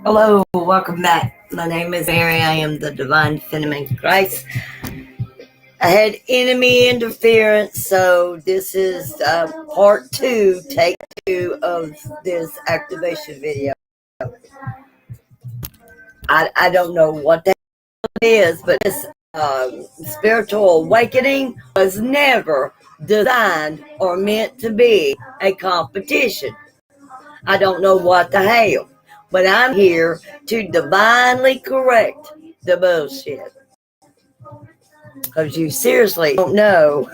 Hello, welcome back. My name is Mary. I am the Divine Feminine Christ. I had enemy interference, so this is part two, take two of this activation video. I don't know what that is, but this spiritual awakening was never designed or meant to be a competition. I don't know what the hell, but I'm here to divinely correct the bullshit. Because you seriously don't know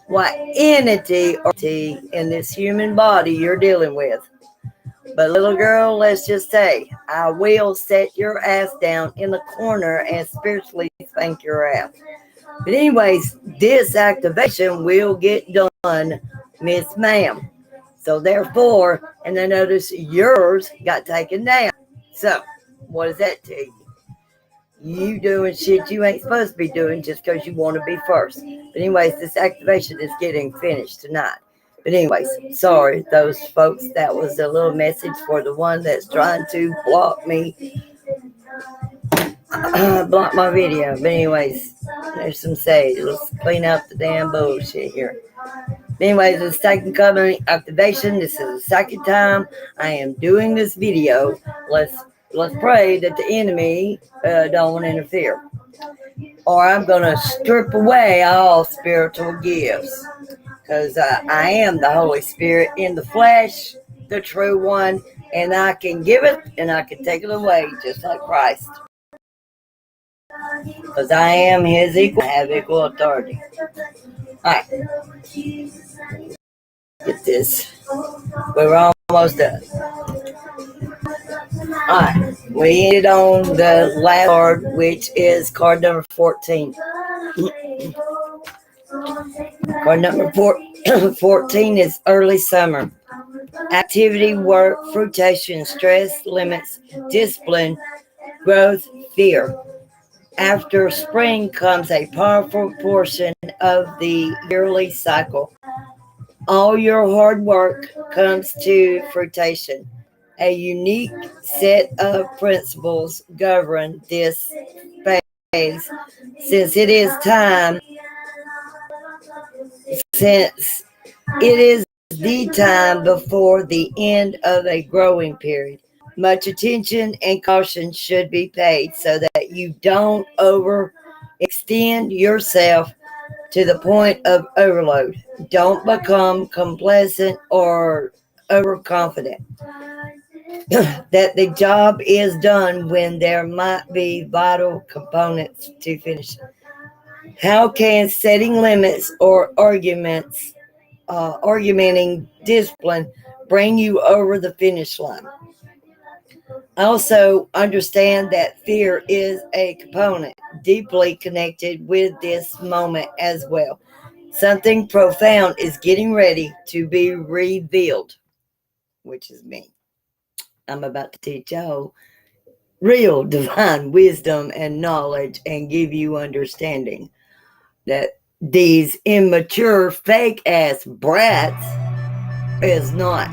what entity or entity in this human body you're dealing with. But little girl, let's just say, I will set your ass down in the corner and spiritually spank your ass. But anyways, this activation will get done, Miss Ma'am. So therefore, and I notice yours got taken down. So, what does that tell you? You doing shit you ain't supposed to be doing just because you want to be first. But anyways, this activation is getting finished tonight. But anyways, sorry, those folks, that was a little message for the one that's trying to block me, block my video. But anyways, there's some sage. Let's clean up the damn bullshit here. Anyways, it's second covering activation. This is the second time I am doing this video. Let's pray that the enemy don't interfere. Or I'm going to strip away all spiritual gifts. Because I am the Holy Spirit in the flesh, the true one. And I can give it and I can take it away just like Christ. Because I am his equal. I have equal authority. Alright. Get this. We're almost done. Alright. We ended on the last card, which is card number 14. Card number 14 is early summer. Activity, work, fruitation, stress, limits, discipline, growth, fear. After spring comes a powerful portion of the yearly cycle. All your hard work comes to fruition. A unique set of principles govern this phase, since it is the time before the end of a growing period. Much attention and caution should be paid so that you don't overextend yourself to the point of overload. Don't become complacent or overconfident that the job is done when there might be vital components to finish. How can setting limits or argumenting discipline bring you over the finish line? Also, understand that fear is a component deeply connected with this moment as well. Something profound is getting ready to be revealed, which is me. I'm about to teach y'all real divine wisdom and knowledge and give you understanding that these immature, fake ass brats is not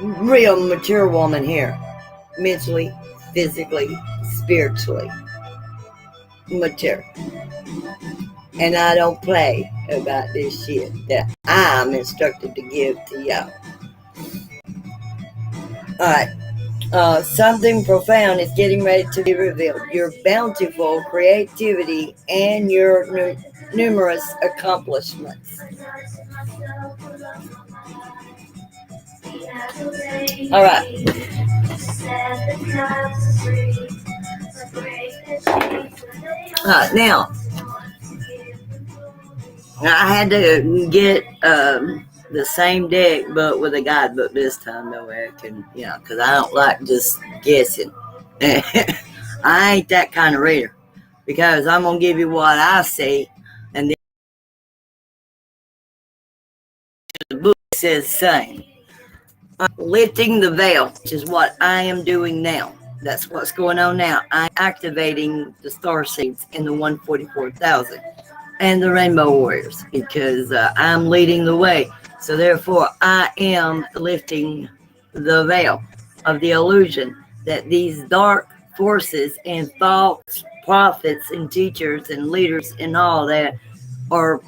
real mature woman here. Mentally, physically, spiritually mature. And I don't play about this shit that I'm instructed to give to y'all. Alright. Something profound is getting ready to be revealed. Your bountiful creativity and your numerous accomplishments. All right. Now, I had to get the same deck, but with a guidebook this time. That way I can, because I don't like just guessing. I ain't that kind of reader, because I'm going to give you what I see, and then the book says the same. Lifting the veil, which is what I am doing now. That's what's going on now. I'm activating the star seeds in the 144,000 and the Rainbow Warriors, because I'm leading the way. So therefore, I am lifting the veil of the illusion that these dark forces and false prophets and teachers and leaders and all that are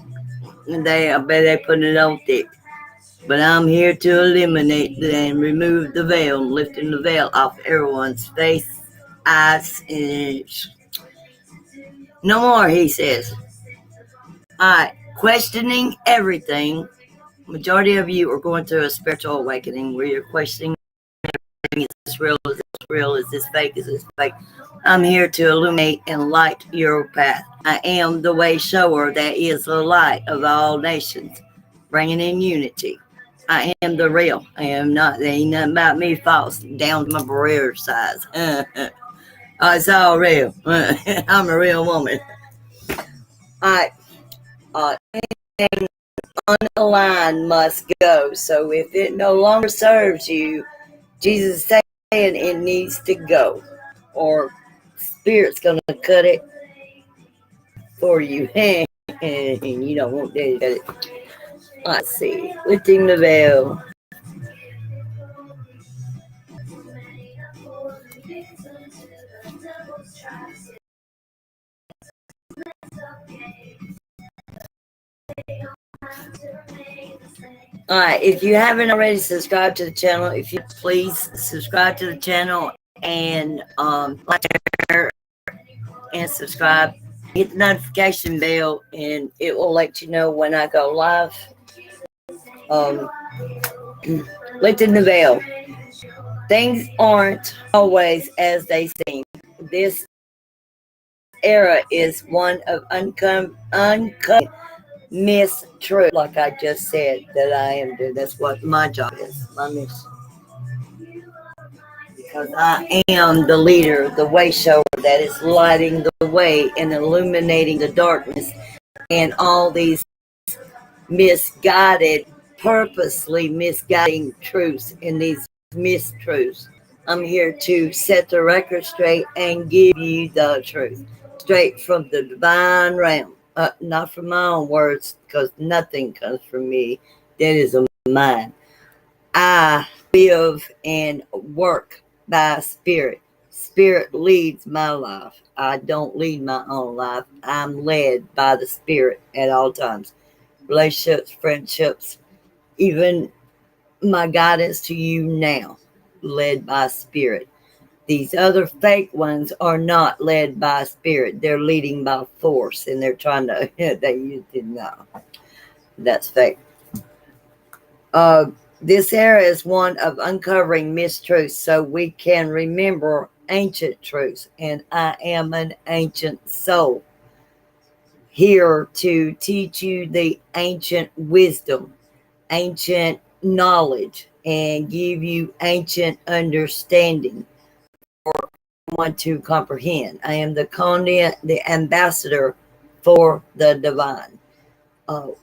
they put it on thick. But I'm here to eliminate and remove the veil, lifting the veil off everyone's face, eyes, and no more, he says. Alright, questioning everything. Majority of you are going through a spiritual awakening where you're questioning, is this real? Is this real? Is this fake? Is this fake? I'm here to illuminate and light your path. I am the way shower that is the light of all nations, bringing in unity. I am the real. I am not. There ain't nothing about me false. Down to my barrier size. It's all real. I'm a real woman. All right. Anything unaligned must go. So if it no longer serves you, Jesus is saying it needs to go, or Spirit's gonna cut it for you, and you don't want to cut it. Let's see, lifting the veil. Alright, if you haven't already subscribed to the channel, if you please subscribe to the channel and like, share, and subscribe. Hit the notification bell and it will let you know when I go live. Lifting the veil. Things aren't always as they seem. This era is one of uncovered mistruth, like I just said that I am doing. That's what my job is. My mission. Because I am the leader, the way shower that is lighting the way and illuminating the darkness and all these misguided, purposely misguiding truths and these mistruths. I'm here to set the record straight and give you the truth straight from the divine realm. Not from my own words, because nothing comes from me. That is a mine. I live and work by spirit. Spirit leads my life. I don't lead my own life. I'm led by the spirit at all times. Relationships, friendships, even my guidance to you now, led by spirit. These other fake ones are not led by spirit. They're leading by force, and they're trying to, they didn't know. That's fake. This era is one of uncovering mistruths so we can remember ancient truths. And I am an ancient soul here to teach you the ancient wisdom, ancient knowledge, and give you ancient understanding for one to comprehend. I am the conduit, the ambassador for the divine.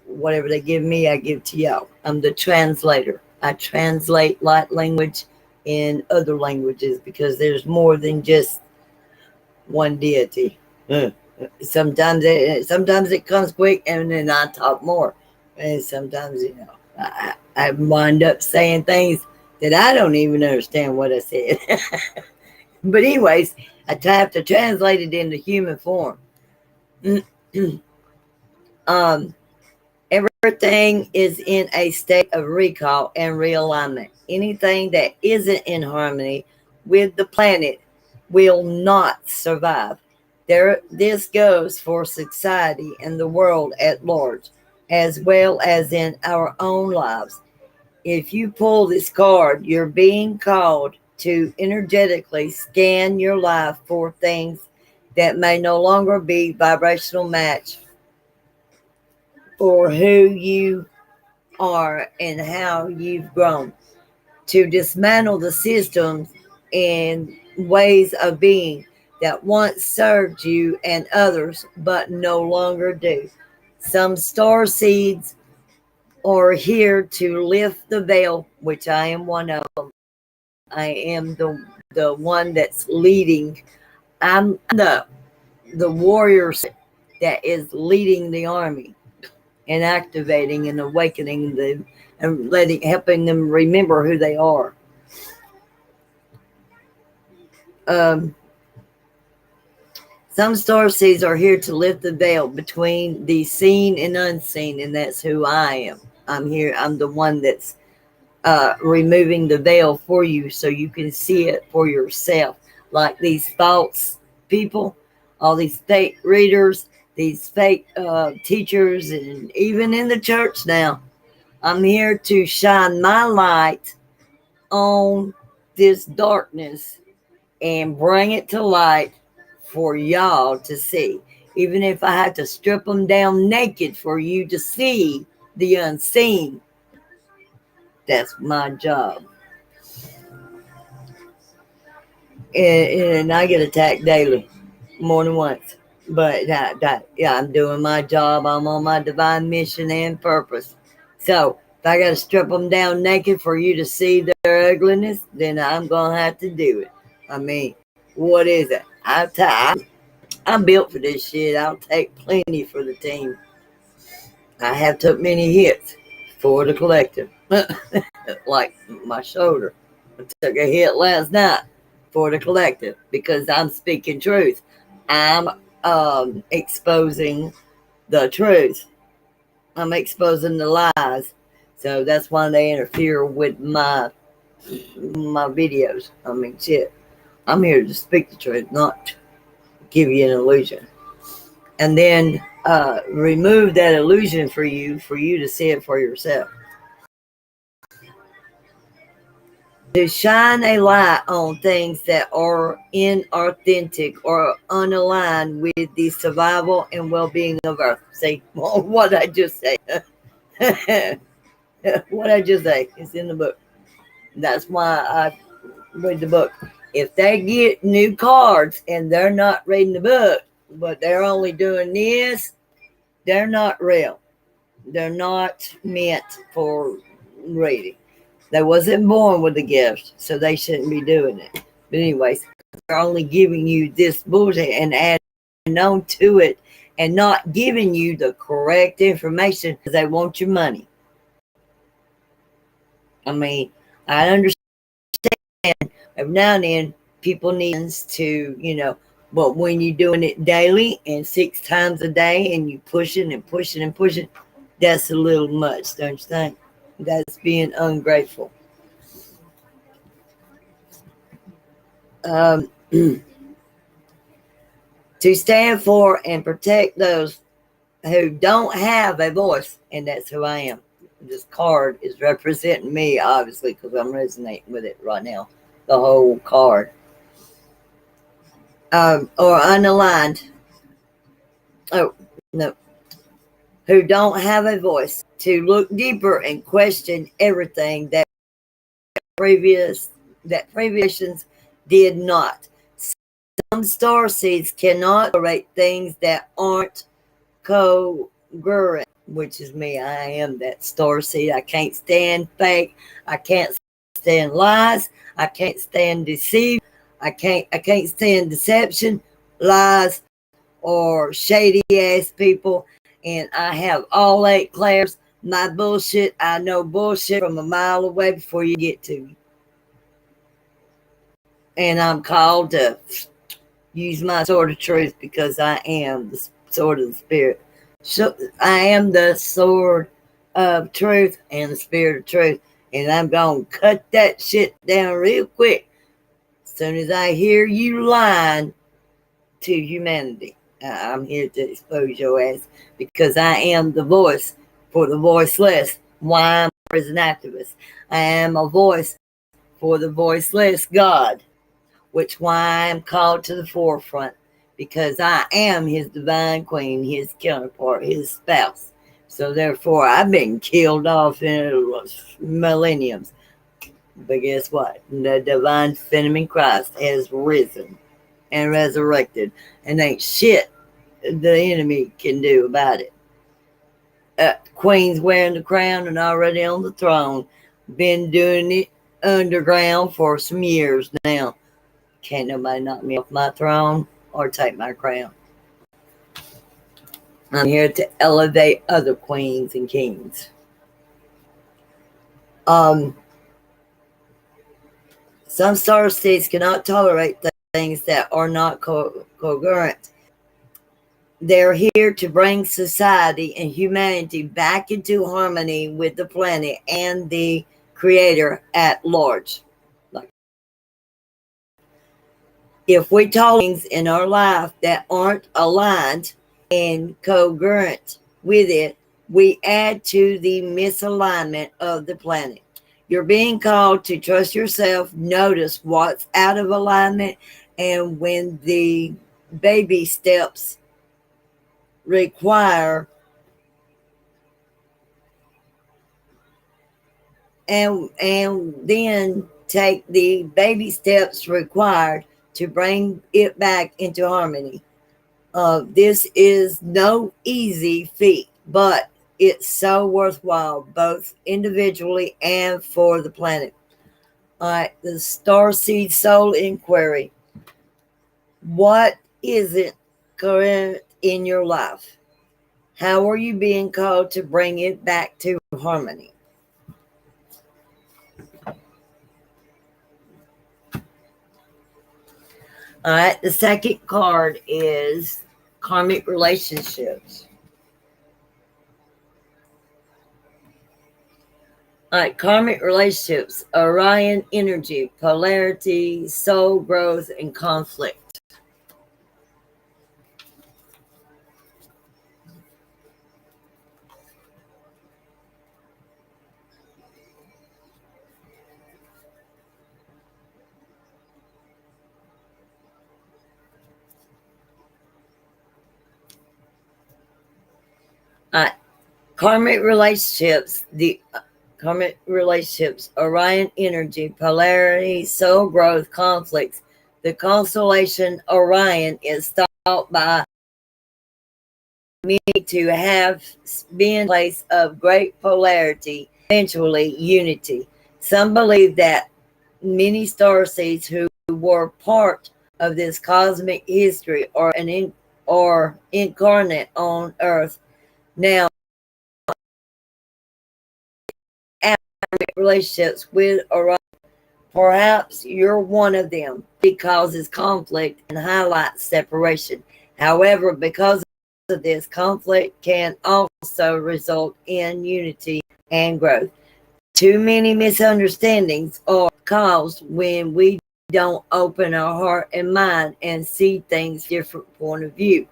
Whatever they give me, I give to y'all. I'm the translator. I translate light language in other languages because there's more than just one deity. Sometimes it comes quick, and then I talk more. And sometimes, I wind up saying things that I don't even understand what I said. But anyways, I have to translate it into human form. Everything is in a state of recall and realignment. Anything that isn't in harmony with the planet will not survive. This goes for society and the world at large, as well as in our own lives. If you pull this card, you're being called to energetically scan your life for things that may no longer be vibrational match for who you are and how you've grown. To dismantle the systems and ways of being that once served you and others but no longer do. Some star seeds are here to lift the veil, which I am one of them. I am the one that's leading. I'm the warrior that is leading the army and activating and awakening and helping them remember who they are. Um, some star seeds are here to lift the veil between the seen and unseen, and that's who I am. I'm here. I'm the one that's removing the veil for you so you can see it for yourself. Like these false people, all these fake readers, these fake teachers, and even in the church now. I'm here to shine my light on this darkness and bring it to light for y'all to see. Even if I have to strip them down naked for you to see the unseen, that's my job. And I get attacked daily, more than once. But yeah, I'm doing my job. I'm on my divine mission and purpose. So if I got to strip them down naked for you to see their ugliness, then I'm gonna have to do it. I mean, what is it? I'm built for this shit. I'll take plenty for the team. I have took many hits for the collective, like my shoulder. I took a hit last night for the collective because I'm speaking truth. I'm exposing the truth. I'm exposing the lies. So that's why they interfere with my videos. I mean, shit. I'm here to speak the truth, not give you an illusion. And then remove that illusion for you to see it for yourself. To shine a light on things that are inauthentic or unaligned with the survival and well-being of Earth. See what I just say? What I just say is in the book. That's why I read the book. If they get new cards and they're not reading the book, but they're only doing this, they're not real. They're not meant for reading. They wasn't born with a gift, so they shouldn't be doing it. But anyways, they're only giving you this bullshit and adding on to it and not giving you the correct information because they want your money. I mean, I understand every now and then people need to, but when you're doing it daily and 6 times a day and you pushing and pushing and pushing, that's a little much, don't you think? That's being ungrateful. To stand for and protect those who don't have a voice, and that's who I am. This card is representing me, obviously, because I'm resonating with it right now. The whole card. Or unaligned. Oh, no. Who don't have a voice. To look deeper and question everything that previous did not. Some star seeds cannot tolerate things that aren't congruent, which is me. I am that star seed. I can't stand fake. I can't stand lies. I can't stand deceit. I can't stand deception, lies, or shady ass people. And I have all 8 clairs. My bullshit, I know bullshit from a mile away before you get to me. And I'm called to use my sword of truth because I am the sword of the spirit. So I am the sword of truth and the spirit of truth. And I'm going to cut that shit down real quick as soon as I hear you lying to humanity. I'm here to expose your ass because I am the voice for the voiceless. Why I'm a prison activist. I am a voice for the voiceless God, which why I'm called to the forefront, because I am his divine queen, his counterpart, his spouse. So therefore, I've been killed off in millenniums. But guess what? The divine feminine Christ has risen and resurrected, and ain't shit the enemy can do about it. Queen's wearing the crown and already on the throne. Been doing it underground for some years now. Can't nobody knock me off my throne or take my crown. I'm here to elevate other queens and kings. Um, some star seeds cannot tolerate things that are not congruent. They're here to bring society and humanity back into harmony with the planet and the creator at large. Like, if we tolerate things in our life that aren't aligned and congruent with it, we add to the misalignment of the planet. You're being called to trust yourself, notice what's out of alignment, and when the baby steps require and then take the baby steps required to bring it back into harmony. This is no easy feat, but it's so worthwhile, both individually and for the planet. All right, the Starseed Soul Inquiry. What isn't current in your life? How are you being called to bring it back to harmony? All right, the second card is karmic relationships. All right, karmic relationships, Orion energy, polarity, soul growth, and conflict. All right, karmic relationships, the karmic relationships, Orion energy, polarity, soul growth, conflicts. The constellation Orion is thought by many to have been a place of great polarity, eventually unity. Some believe that many starseeds who were part of this cosmic history or incarnate on Earth now have relationships with Orion. Perhaps you're one of them. It causes conflict and highlights separation. However, because of this, conflict can also result in unity and growth. Too many misunderstandings are caused when we don't open our heart and mind and see things different point of view.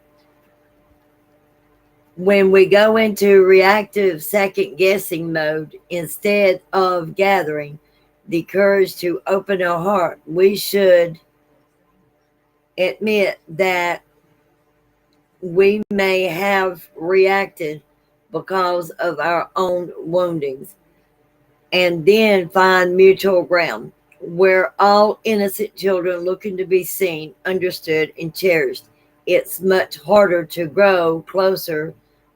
When we go into reactive second guessing mode instead of gathering the courage to open our heart, we should admit that we may have reacted because of our own woundings, and then find mutual ground. We're all innocent children looking to be seen, understood, and cherished. It's much harder to grow closer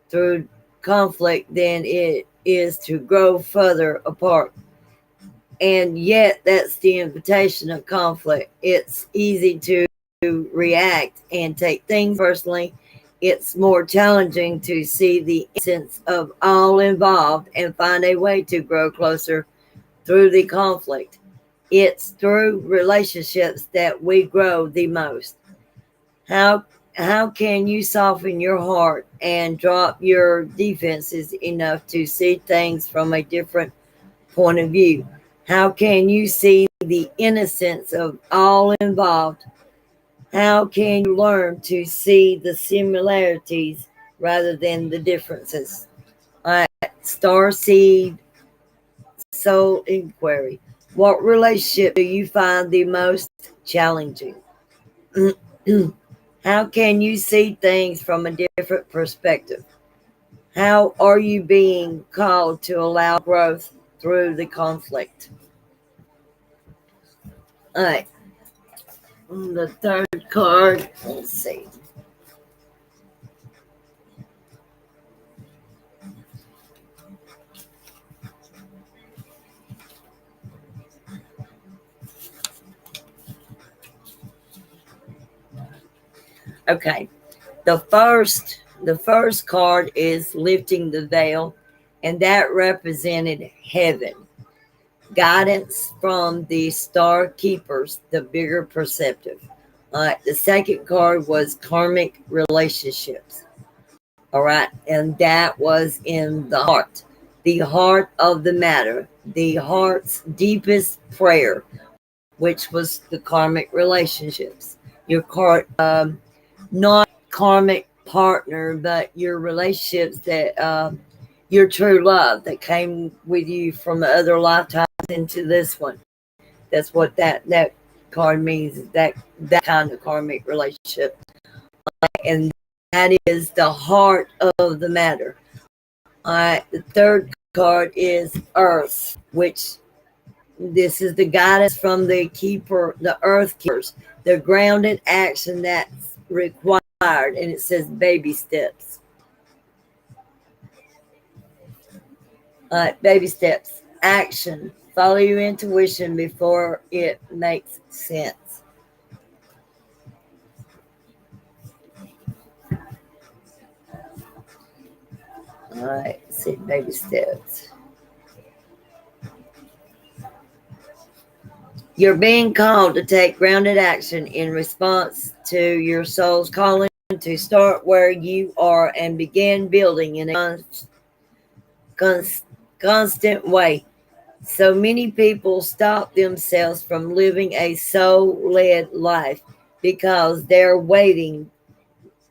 through conflict than it is to grow further apart. And yet, that's the invitation of conflict. It's easy to react and take things personally. It's more challenging to see the essence of all involved and find a way to grow closer through the conflict. It's through relationships that we grow the most. How how can you soften your heart and drop your defenses enough to see things from a different point of view? How can you see the innocence of all involved? How can you learn to see the similarities rather than the differences? All right, Starseed Soul Inquiry. What relationship do you find the most challenging? How can you see things from a different perspective? How are you being called to allow growth through the conflict? All right, the third card, let's see. Okay, the first card is lifting the veil, and that represented heaven. Guidance from the star keepers, the bigger perceptive. The second card was karmic relationships. All right. And that was in the heart of the matter, the heart's deepest prayer, which was the karmic relationships. Your card, not karmic partner, but your relationships that, your true love that came with you from other lifetimes into this one. That's what that card means. That kind of karmic relationship, and that is the heart of the matter. The third card is Earth, which this is the guidance from the Earth keepers, the grounded action that's required, and it says baby steps. Baby steps, action. Follow your intuition before it makes sense. All right, let's see, baby steps. You're being called to take grounded action in response to your soul's calling to start where you are and begin building in a constant way. So many people stop themselves from living a soul-led life because they're waiting.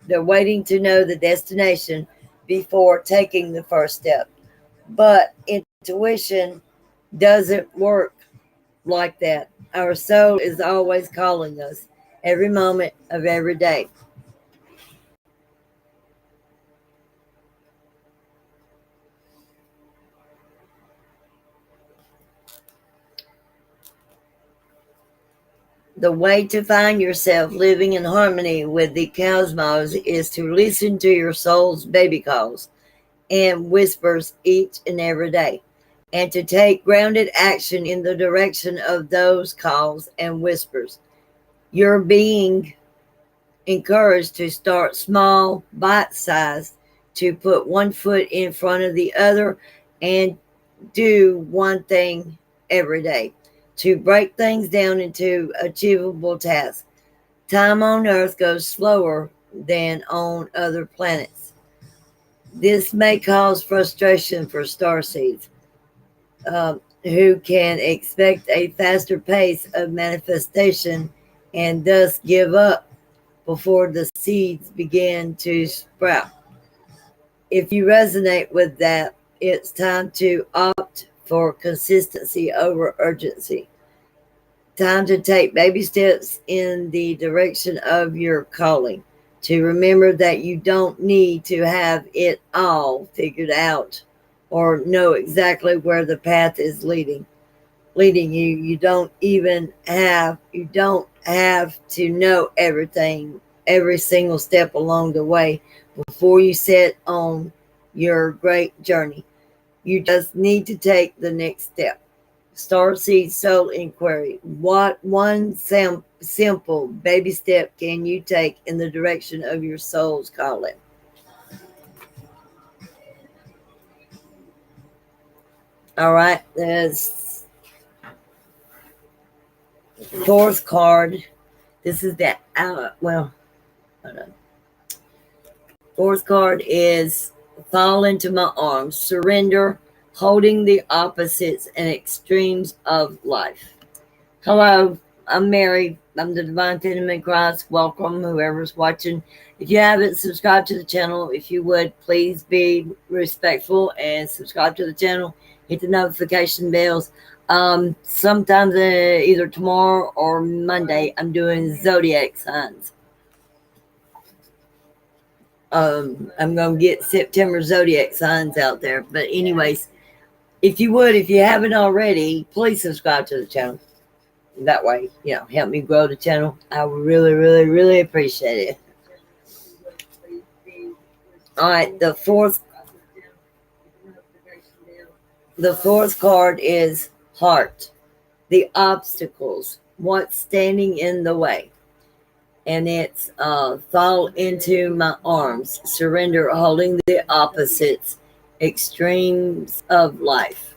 They're waiting to know the destination before taking the first step. But intuition doesn't work like that. Our soul is always calling us every moment of every day. The way to find yourself living in harmony with the cosmos is to listen to your soul's baby calls and whispers each and every day, and to take grounded action in the direction of those calls and whispers. You're being encouraged to start small, bite sized, to put one foot in front of the other and do one thing every day, to break things down into achievable tasks. Time on Earth goes slower than on other planets. This may cause frustration for starseeds, who can expect a faster pace of manifestation and thus give up before the seeds begin to sprout. If you resonate with that, it's time to opt for consistency over urgency. Time to take baby steps in the direction of your calling. To remember that you don't need to have it all figured out or know exactly where the path is leading you. You don't have to know everything, every single step along the way before you set on your great journey. You just need to take the next step. Starseed Soul Inquiry. What one simple baby step can you take in the direction of your soul's calling? All right, there's fourth card. This is the hold on. Fourth card is fall into my arms, surrender, holding the opposites and extremes of life. Hello, I'm Mary. I'm the Divine Feminine Christ. Welcome, whoever's watching. If you haven't subscribed to the channel, if you would, please be respectful and subscribe to the channel. Hit the notification bells. Sometimes either tomorrow or Monday, I'm doing zodiac signs. I'm going to get September zodiac signs out there. But anyways, if you haven't already, please subscribe to the channel. That way, help me grow the channel. I would really, really, really appreciate it. All right, the fourth card is heart. The obstacles, what's standing in the way. And it's fall into my arms, surrender, holding the opposites, extremes of life.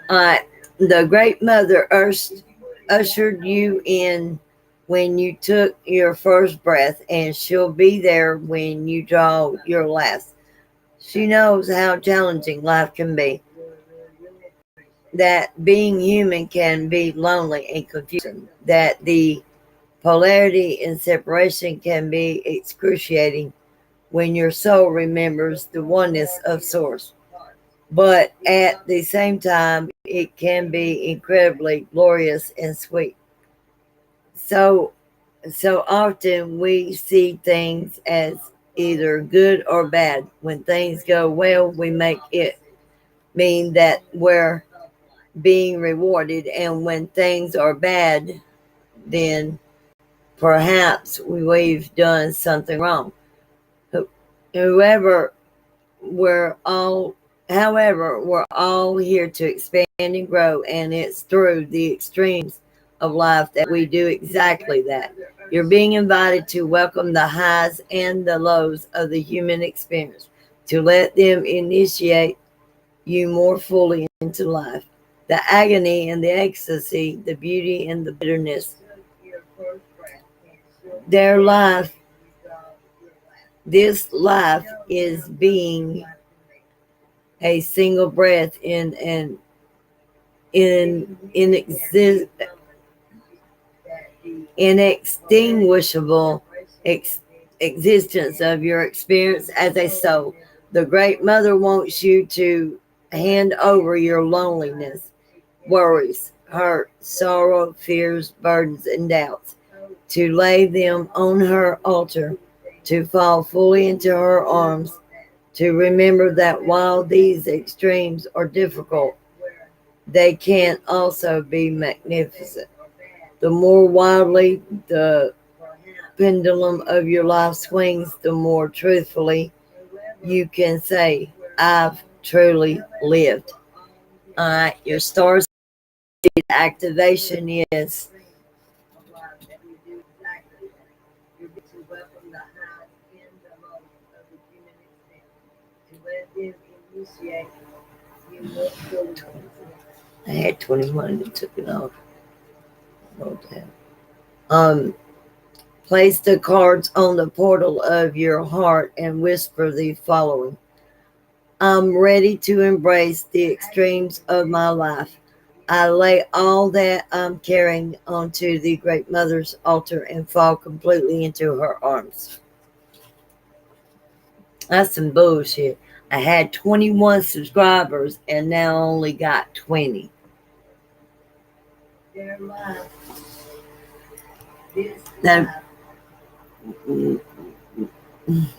Uh, the Great Mother ushered you in when you took your first breath, and she'll be there when you draw your last. She knows how challenging life can be, that being human can be lonely and confusing, that the polarity and separation can be excruciating when your soul remembers the oneness of Source. But at the same time, it can be incredibly glorious and sweet. So, so often we see things as either good or bad. When things go well, we make it mean that we're being rewarded, and when things are bad, then perhaps we've done something wrong. Whoever we're all, however, we're all here to expand and grow, and it's through the extremes of life that we do exactly that. You're being invited to welcome the highs and the lows of the human experience, to let them initiate you more fully into life. The agony and the ecstasy, the beauty and the bitterness. Their life, this life is being a single breath in inextinguishable existence of your experience as a soul. The Great Mother wants you to hand over your loneliness, worries, hurt, sorrow, fears, burdens, and doubts, to lay them on her altar, to fall fully into her arms, to remember that while these extremes are difficult, they can also be magnificent. The more wildly the pendulum of your life swings, the more truthfully you can say, I've truly lived. Your star seed activation is I had 21 and took it off. Okay. Place the cards on the portal of your heart and whisper the following. I'm ready to embrace the extremes of my life. I lay all that I'm carrying onto the Great Mother's altar and fall completely into her arms. That's some bullshit. I had 21 subscribers and now only got 20. That,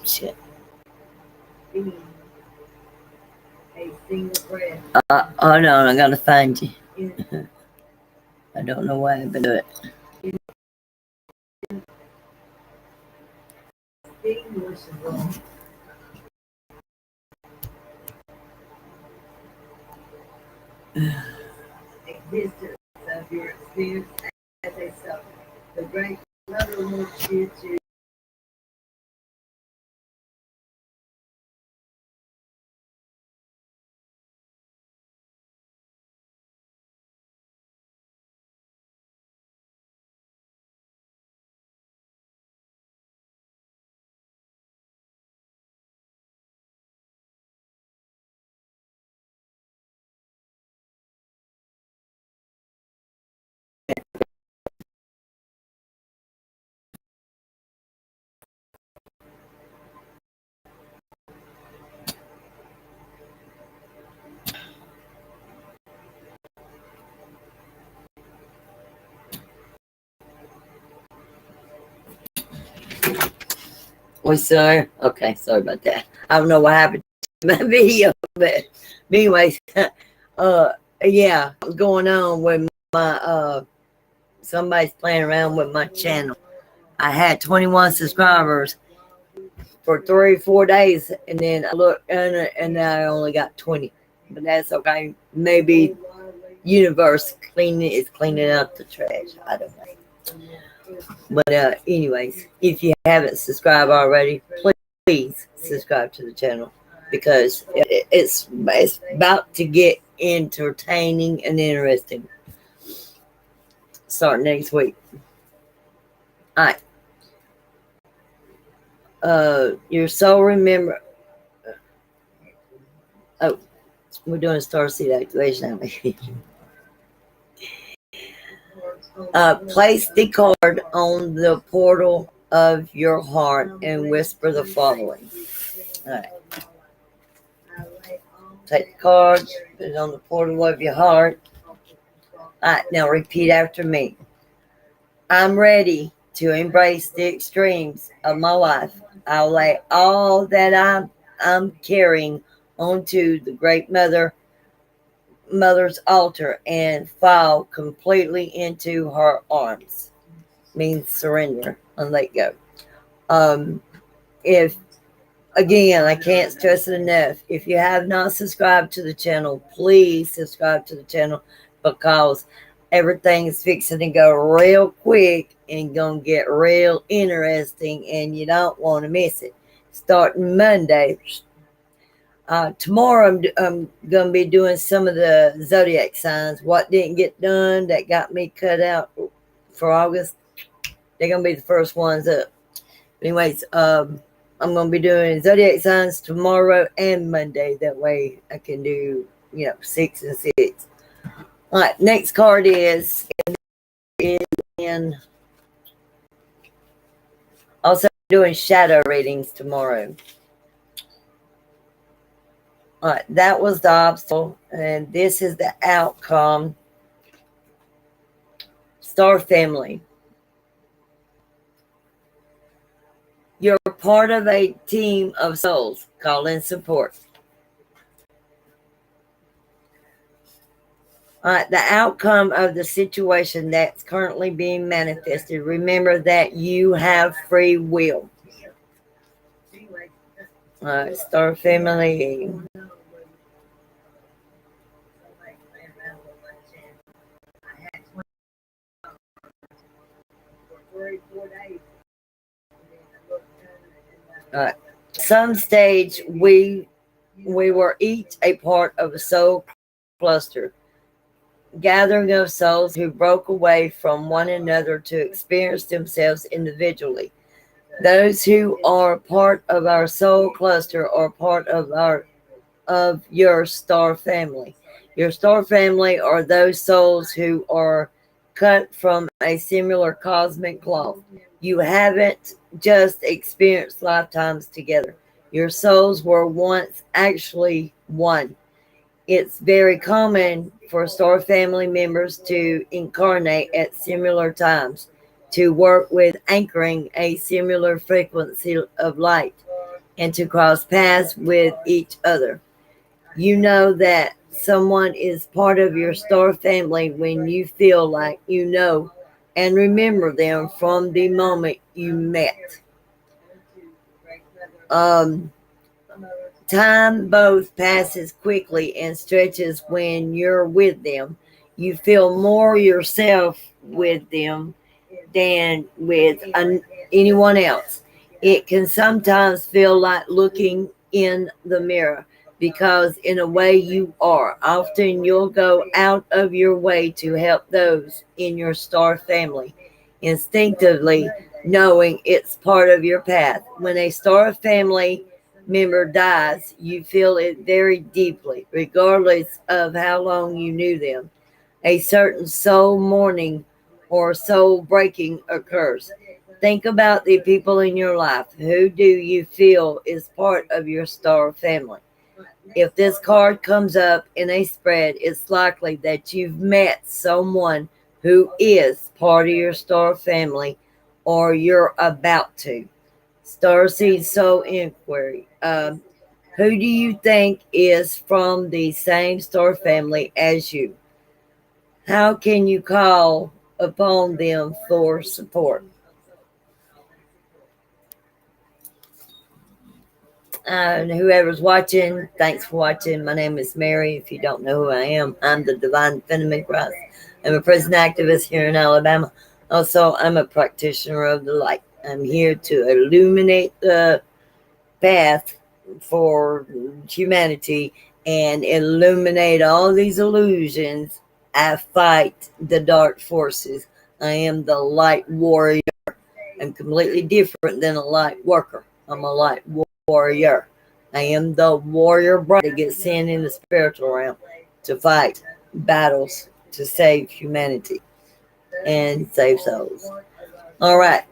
shit. Hold on, I gotta find you. I don't know why, but do it. Existence of your experience as a self. The Great Mother wants you to we sir. Okay, sorry about that. I don't know what happened to my video, but anyways, yeah, what's going on with my somebody's playing around with my channel. I had 21 subscribers for 3 or 4 days, and then I looked and I only got 20. But that's okay. Maybe universe is cleaning up the trash. I don't know. But anyways, if you haven't subscribed already, please subscribe to the channel. because it's about to get entertaining and interesting starting next week. All right. Your soul remember. Oh, we're doing a star seed activation, aren't we? Place the card on the portal of your heart and whisper the following. All right. Take the card, put it on the portal of your heart. All right, now repeat after me. I'm ready to embrace the extremes of my life. I'll lay all that I'm carrying onto the great mother's altar and fall completely into her arms. Means surrender and let go. If Again, I can't stress it enough. If you have not subscribed to the channel, please subscribe to the channel, because everything is fixing to go real quick and gonna get real interesting, and you don't want to miss it. Starting Monday, tomorrow I'm gonna be doing some of the zodiac signs. What didn't get done that got me cut out for August, they're gonna be the first ones up. Anyways, I'm going to be doing zodiac signs tomorrow and Monday. That way I can do, 6 and 6. All right, next card is in. Also doing shadow readings tomorrow. All right, that was the obstacle, and this is the outcome. Star family. You're part of a team of souls. Call in support. All right, the outcome of the situation that's currently being manifested. Remember that you have free will. All right, Star family. All right. Some stage we were each a part of a soul cluster, gathering of souls who broke away from one another to experience themselves individually. Those who are part of our soul cluster are part of your star family. Your star family are those souls who are cut from a similar cosmic cloth. You haven't just experienced lifetimes together. Your souls were once actually one. It's very common for star family members to incarnate at similar times, to work with anchoring a similar frequency of light, and to cross paths with each other. You know that someone is part of your star family when you feel like you know and remember them from the moment you met. Time both passes quickly and stretches when you're with them. You feel more yourself with them than with anyone else. It can sometimes feel like looking in the mirror, because in a way you are. Often you'll go out of your way to help those in your star family, instinctively knowing it's part of your path. When a star family member dies, you feel it very deeply, regardless of how long you knew them. A certain soul mourning or soul breaking occurs. Think about the people in your life. Who do you feel is part of your star family? If this card comes up in a spread, it's likely that you've met someone who is part of your star family, or you're about to. Starseed Soul Inquiry. Who do you think is from the same star family as you? How can you call upon them for support? And whoever's watching, thanks for watching. My name is Mary. If you don't know who I am, I'm the Divine Feminine Christ. I'm a prison activist here in Alabama. Also, I'm a practitioner of the light. I'm here to illuminate the path for humanity and illuminate all these illusions. I fight the dark forces. I am the light warrior. I'm completely different than a light worker. I'm a light warrior. I am the warrior bride that gets sent in the spiritual realm to fight battles to save humanity and save souls. All right.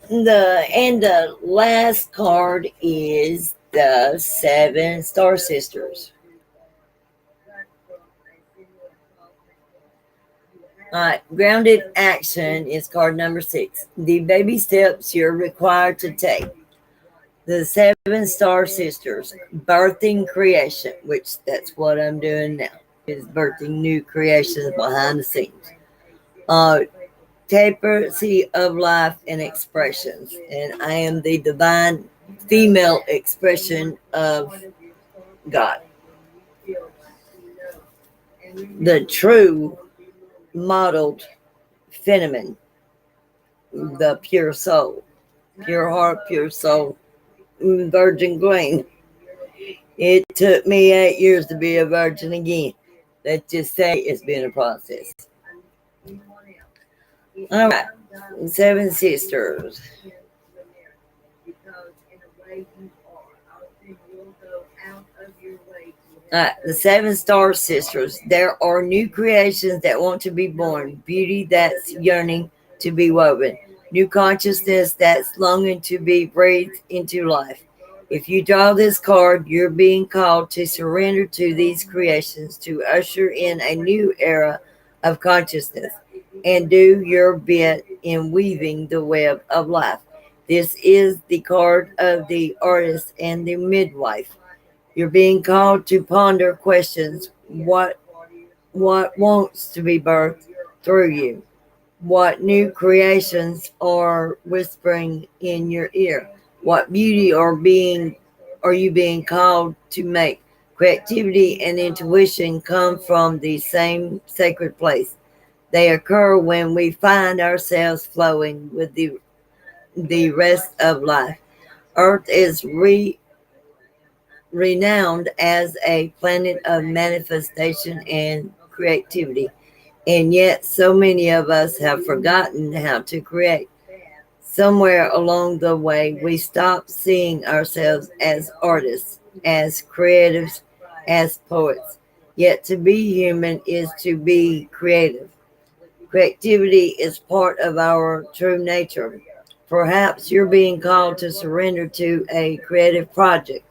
The last card is the Seven Star Sisters. All right, grounded action is card number 6. The baby steps you're required to take. The Seven Star Sisters, birthing creation, which that's what I'm doing now, is birthing new creations behind the scenes. Tapestry of life and expressions, and I am the divine female expression of God, the true modeled feminine, the pure soul, pure heart, pure soul, virgin queen. It took me 8 years to be a virgin again. Let's just say it's been a process. All right, Seven Sisters. The Seven Star Sisters. There are new creations that want to be born, beauty that's yearning to be woven, new consciousness that's longing to be breathed into life. If you draw this card, you're being called to surrender to these creations, to usher in a new era of consciousness, and do your bit in weaving the web of life. This is the card of the artist and the midwife. You're being called to ponder questions. What wants to be birthed through you? What new creations are whispering in your ear? What beauty are you being called to make? Creativity and intuition come from the same sacred place. They occur when we find ourselves flowing with the rest of life. Earth is renowned as a planet of manifestation and creativity, and yet so many of us have forgotten how to create. Somewhere along the way, we stopped seeing ourselves as artists, as creatives, as poets. Yet to be human is to be creative. Creativity is part of our true nature. Perhaps you're being called to surrender to a creative project,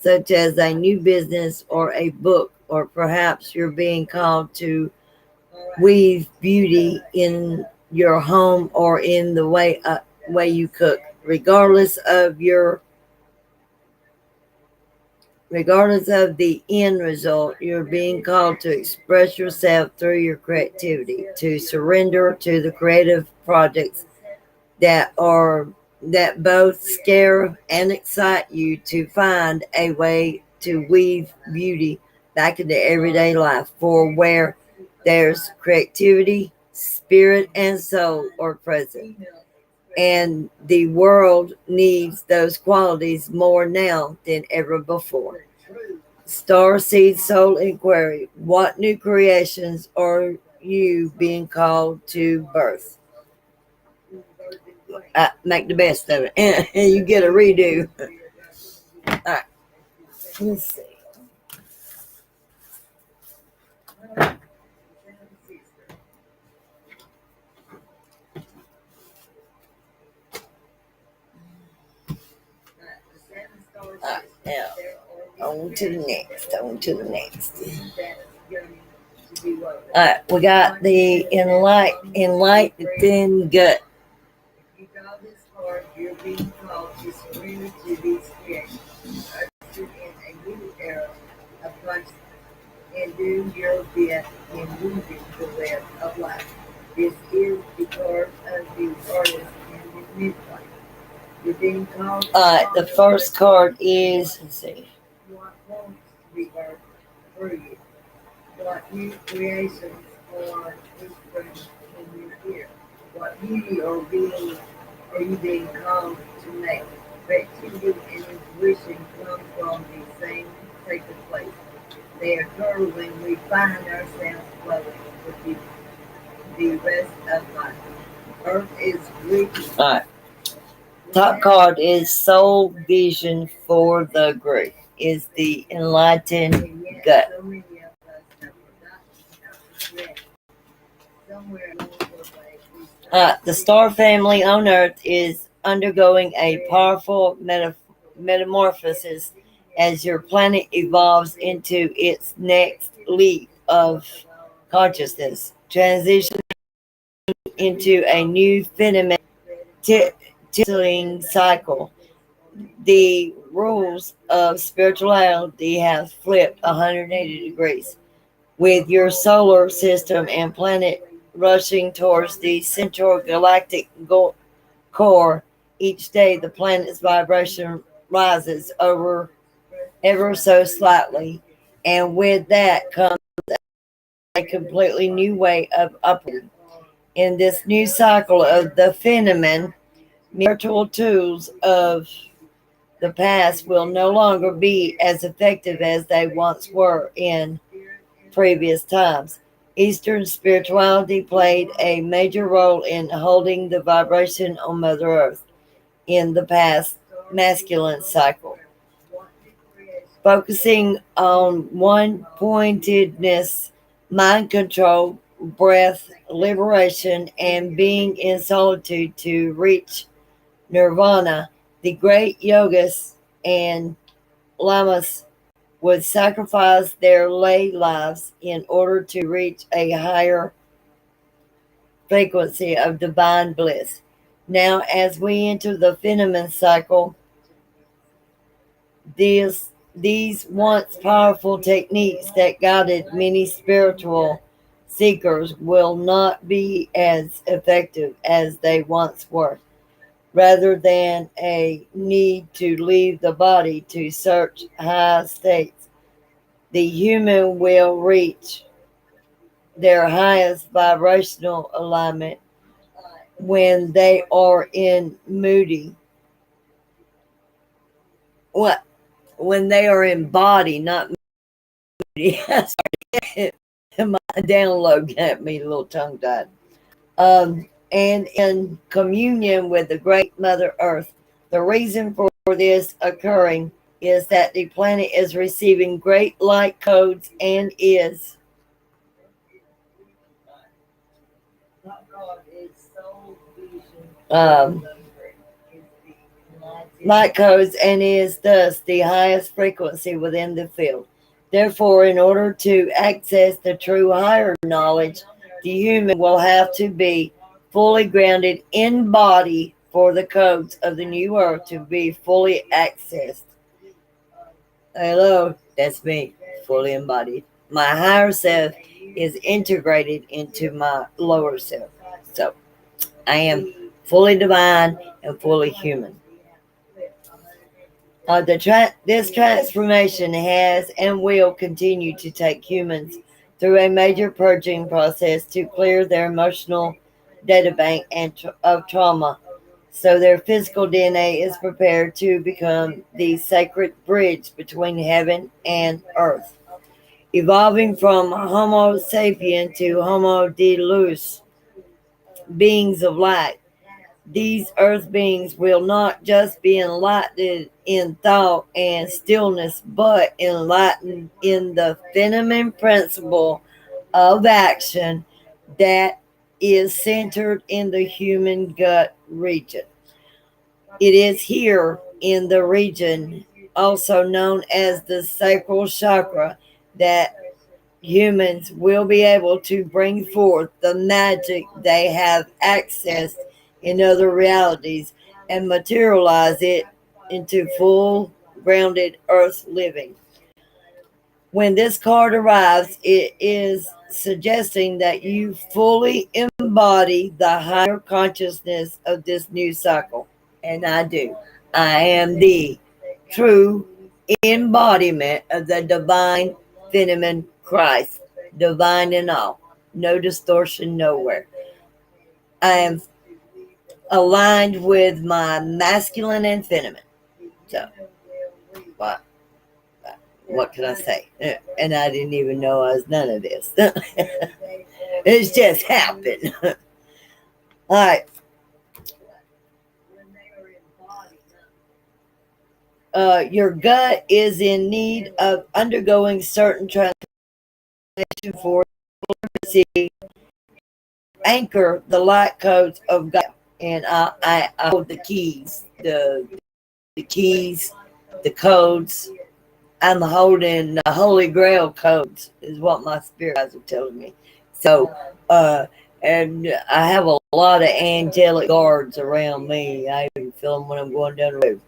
such as a new business or a book, or perhaps you're being called to weave beauty in your home or in the way you cook. Regardless of the end result, you're being called to express yourself through your creativity, to surrender to the creative projects that are that both scare and excite you, to find a way to weave beauty back into everyday life. For where there's creativity, spirit and soul are present, and the world needs those qualities more now than ever before. Star Seed Soul Inquiry. What new creations are you being called to birth? Make the best of it. And you get a redo. All right. Let's see. All right. Now, on to the next. On to the next. All right. We got the enlightened gut. If you draw this card, you're being called to surrender to these creations, usher in a new era of consciousness, and do your bit in weaving the web of life. This is the card of the artist and the midwife. You're being called. The first card is, let's see. What wants to be birthed through you? What new creations are whispering in your ear? What beauty are you being called to make? affection and intuition come from the same sacred place. They occur when we find ourselves flowing with the rest of life. Earth is rich. All right. Top card is Soul Vision for the Group. Is the enlightened gut. The star family on Earth is undergoing a powerful metamorphosis as your planet evolves into its next leap of consciousness, transitioning into a new phenomenon tilting cycle. The rules of spirituality have flipped 180 degrees, with your solar system and planet rushing towards the central galactic core. Each day, the planet's vibration rises over ever so slightly, and with that comes a completely new way of operating. In this new cycle of the phenomenon, spiritual tools of the past will no longer be as effective as they once were in previous times. Eastern spirituality played a major role in holding the vibration on Mother Earth in the past masculine cycle, focusing on one pointedness, mind control, breath, liberation, and being in solitude to reach nirvana. The great yogas and lamas would sacrifice their lay lives in order to reach a higher frequency of divine bliss. Now, as we enter the phenomenon cycle, these once powerful techniques that guided many spiritual seekers will not be as effective as they once were. Rather than a need to leave the body to search high states, the human will reach their highest vibrational alignment when they are in moody. What? When they are in body, not moody. Sorry, my download got me a little tongue tied. And in communion with the great Mother Earth. The reason for this occurring is that the planet is receiving great light codes and is um, light codes and is thus the highest frequency within the field. Therefore, in order to access the true higher knowledge, the human will have to be fully grounded in body for the codes of the new earth to be fully accessed. Hello, that's me, fully embodied. My higher self is integrated into my lower self. So I am fully divine and fully human. This transformation has and will continue to take humans through a major purging process to clear their emotional data bank of trauma, so their physical DNA is prepared to become the sacred bridge between heaven and earth. Evolving from Homo sapien to Homo deus, beings of light, these earth beings will not just be enlightened in thought and stillness, but enlightened in the phenomenon principle of action that is centered in the human gut region. It is here in the region, also known as the sacral chakra, that humans will be able to bring forth the magic they have accessed in other realities and materialize it into full grounded earth living. When this card arrives, it is suggesting that you fully embody the higher consciousness of this new cycle. And I do. I am the true embodiment of the divine feminine Christ, divine in all, no distortion nowhere. I am aligned with my masculine and feminine. So, what, what can I say? And I didn't even know I was none of this. It's just happened. All right. Your gut is in need of undergoing certain transformation for see anchor the light codes of God. And I hold the keys, the keys, the codes. I'm holding the Holy Grail codes, is what my spirit guides are telling me. So, and I have a lot of angelic guards around me. I even feel them when I'm going down the road.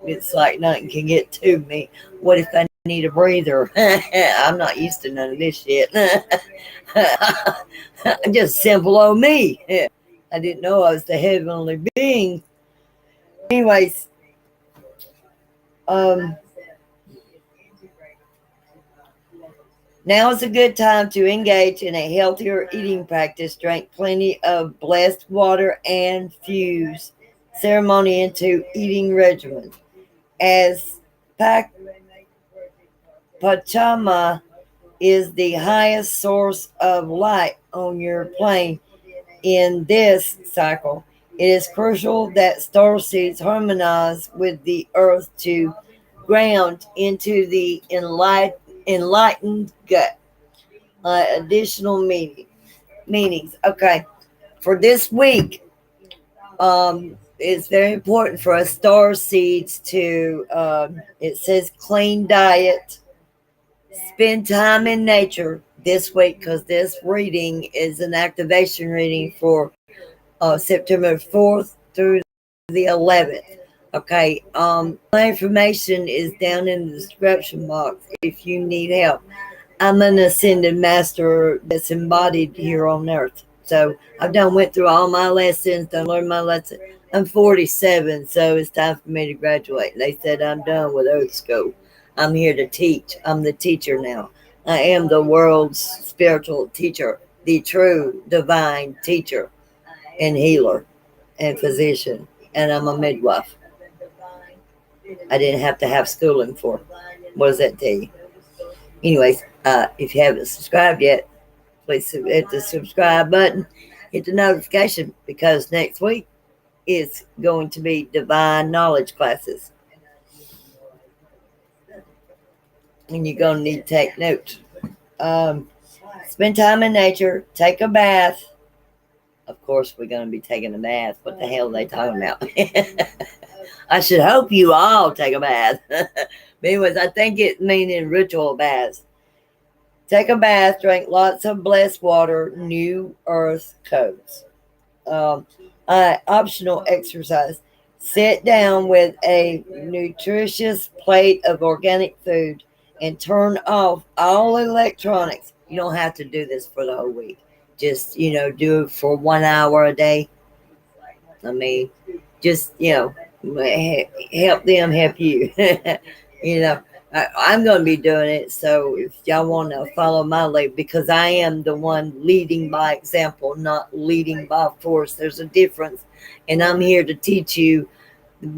It's like nothing can get to me. What if I need a breather? I'm not used to none of this shit. Just simple old me. I didn't know I was the heavenly being. Anyways, now is a good time to engage in a healthier eating practice. Drink plenty of blessed water and fuse ceremony into eating regimen. As Pachama is the highest source of light on your plane in this cycle, it is crucial that star seeds harmonize with the earth to ground into the enlightened gut. Additional meanings. Okay, for this week, it's very important for us star seeds to. It says clean diet, spend time in nature this week because this reading is an activation reading for September 4th through the 11th. Okay, my information is down in the description box if you need help. I'm an ascended master that's embodied here on earth. So I've went through all my lessons, done learned my lesson. I'm 47, so it's time for me to graduate. They said I'm done with earth school. I'm here to teach. I'm the teacher now. I am the world's spiritual teacher, the true divine teacher and healer and physician. And I'm a midwife. I didn't have to have schooling for. What does that tell you? Anyways, if you haven't subscribed yet, please hit the subscribe button, hit the notification, because next week is going to be divine knowledge classes. And you're going to need to take notes. Spend time in nature, take a bath. Of course, we're going to be taking a bath. What the hell are they talking about? I should hope you all take a bath. But anyways, I think it meaning ritual baths. Take a bath, drink lots of blessed water, new earth codes. Optional exercise. Sit down with a nutritious plate of organic food and turn off all electronics. You don't have to do this for the whole week. Just, do it for 1 hour a day. I mean, just, help them help you. I'm going to be doing it. So if y'all want to follow my lead, because I am the one leading by example, not leading by force. There's a difference. And I'm here to teach you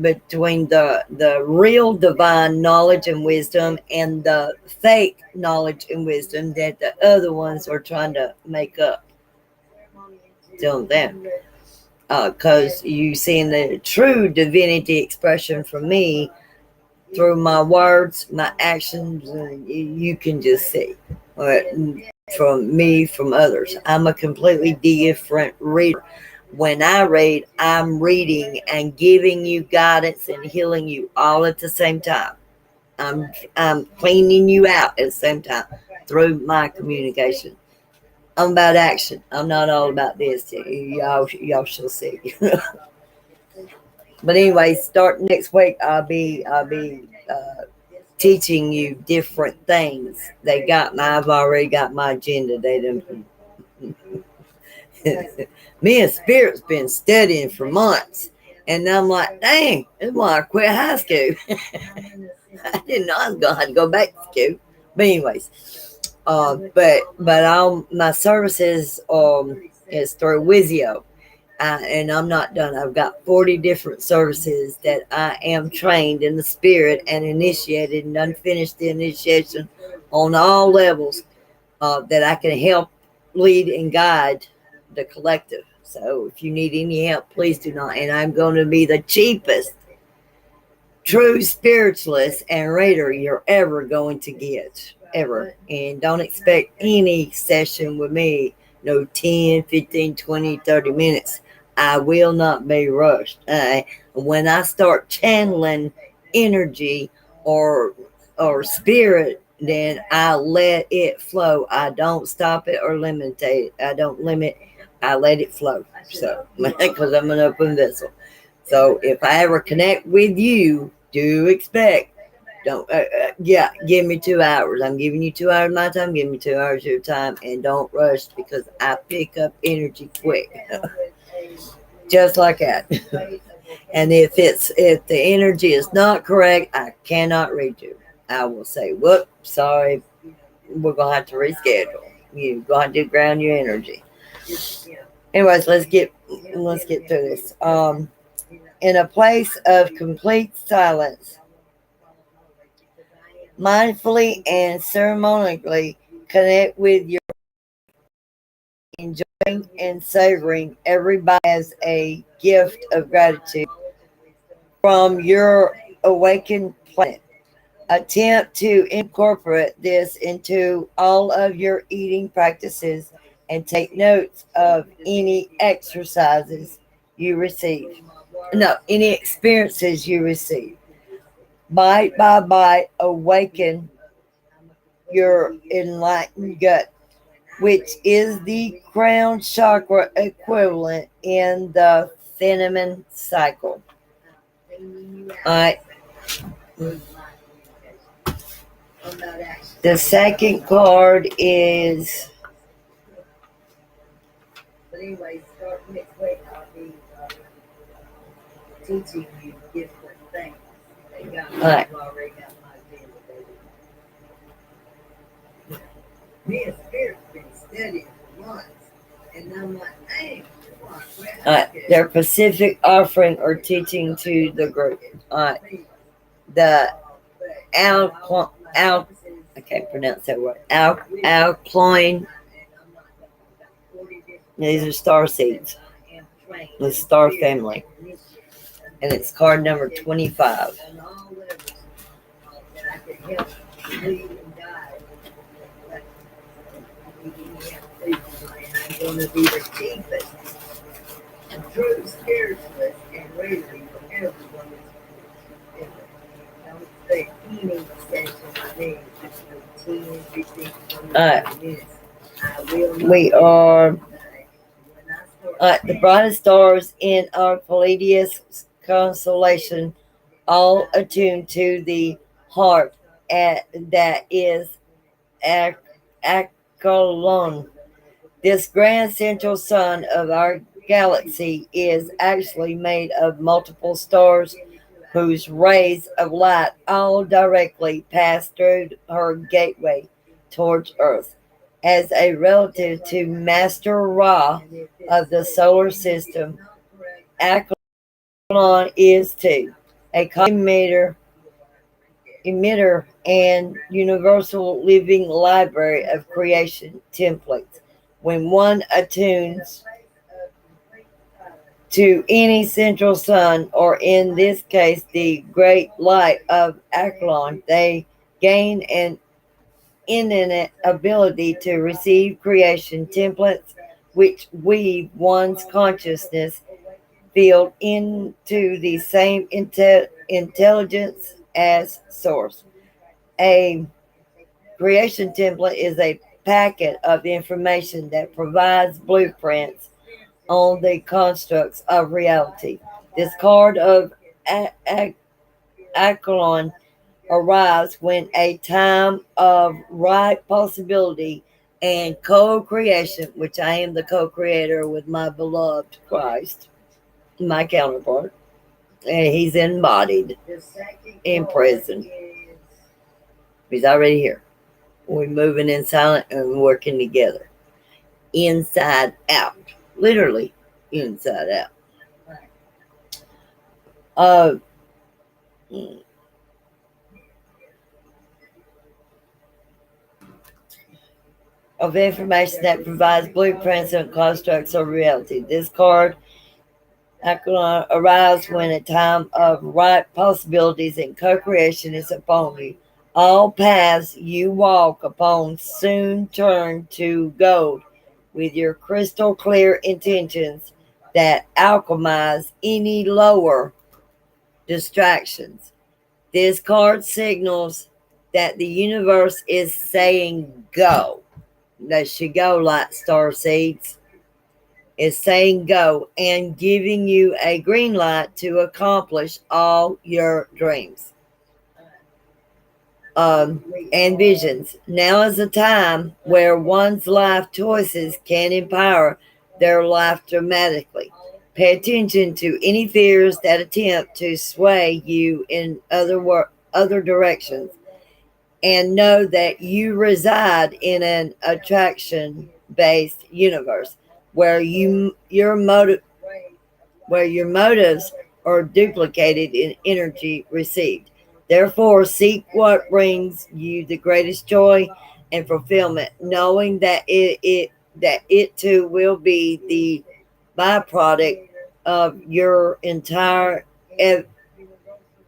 between the real divine knowledge and wisdom and the fake knowledge and wisdom that the other ones are trying to make up. Tell them that. Because you seeing the true divinity expression from me through my words, my actions, and you can just see from me, from others. I'm a completely different reader. When I read, I'm reading and giving you guidance and healing you all at the same time. I'm cleaning you out at the same time through my communication. I'm about action. I'm not all about this. Y'all shall see. But anyway, starting next week, I'll be teaching you different things. I've already got my agenda. They done. Me and Spirit's been studying for months, and I'm like, dang, that's why I quit high school. I didn't know I was gonna have to go back to school. But anyways, but all my services is through Wizio. And I'm not done. I've got 40 different services that I am trained in the spirit and initiated and unfinished the initiation on all levels, that I can help lead and guide the collective. So if you need any help, please do not. And I'm going to be the cheapest true spiritualist and reader you're ever going to get. Ever. And don't expect any session with me, no 10, 15, 20, 30 minutes. I will not be rushed. When I start channeling energy or spirit, then I let it flow. I don't stop it or limit it. I don't limit. I let it flow. So, because I'm an open vessel. So if I ever connect with you, do expect. Don't. Yeah, give me 2 hours. I'm giving you 2 hours of my time. Give me 2 hours of your time, and don't rush because I pick up energy quick, just like that. And if the energy is not correct, I cannot read you. I will say, "Whoop, sorry, we're gonna have to reschedule. You gonna have to ground your energy." Anyways, let's get through this. In a place of complete silence, mindfully and ceremonially connect with your enjoying and savoring everybody as a gift of gratitude from your awakened planet. Attempt to incorporate this into all of your eating practices and take notes of any exercises you receive. No, any experiences you receive. Bite by bite, awaken your enlightened gut, which is the crown chakra equivalent in the Feminine cycle. All right. The second card is all right. Their Pacific offering or teaching to the group. The al I can't pronounce that word. Alkaline. These are star seeds. The star family, and it's card number 25. I'm going to be the cheapest and true spiritualist and reader for everyone. Don't expect any session I need. 10, 15, 20 minutes. We are the brightest stars in our Pleiades constellation, all attuned to the heart that is Akalon. This grand central sun of our galaxy is actually made of multiple stars whose rays of light all directly pass through her gateway towards Earth. As a relative to Master Ra of the solar system, Akalon is too a emitter and universal living library of creation templates. When one attunes to any central sun, or in this case, the great light of Akalon, they gain an innate ability to receive creation templates which weave one's consciousness field into the same intelligence as source. A creation template is a packet of information that provides blueprints on the constructs of reality. This card of Akalon arrives when a time of right possibility and co-creation, which I am the co-creator with my beloved Christ, my counterpart, and he's embodied in prison. He's already here. We're moving in silent and working together, inside out, literally inside out. Uh, of information that provides blueprints and constructs of reality. This card arrives when a time of ripe possibilities and co-creation is upon you. All paths you walk upon soon turn to gold with your crystal clear intentions that alchemize any lower distractions. This card signals that the universe is saying go. Let you go, light star seeds. Is saying go and giving you a green light to accomplish all your dreams and visions. Now is a time where one's life choices can empower their life dramatically. Pay attention to any fears that attempt to sway you in other directions, and know that you reside in an attraction based universe where your motives are duplicated in energy received. Therefore, seek what brings you the greatest joy and fulfillment, knowing that it too will be the byproduct of your entire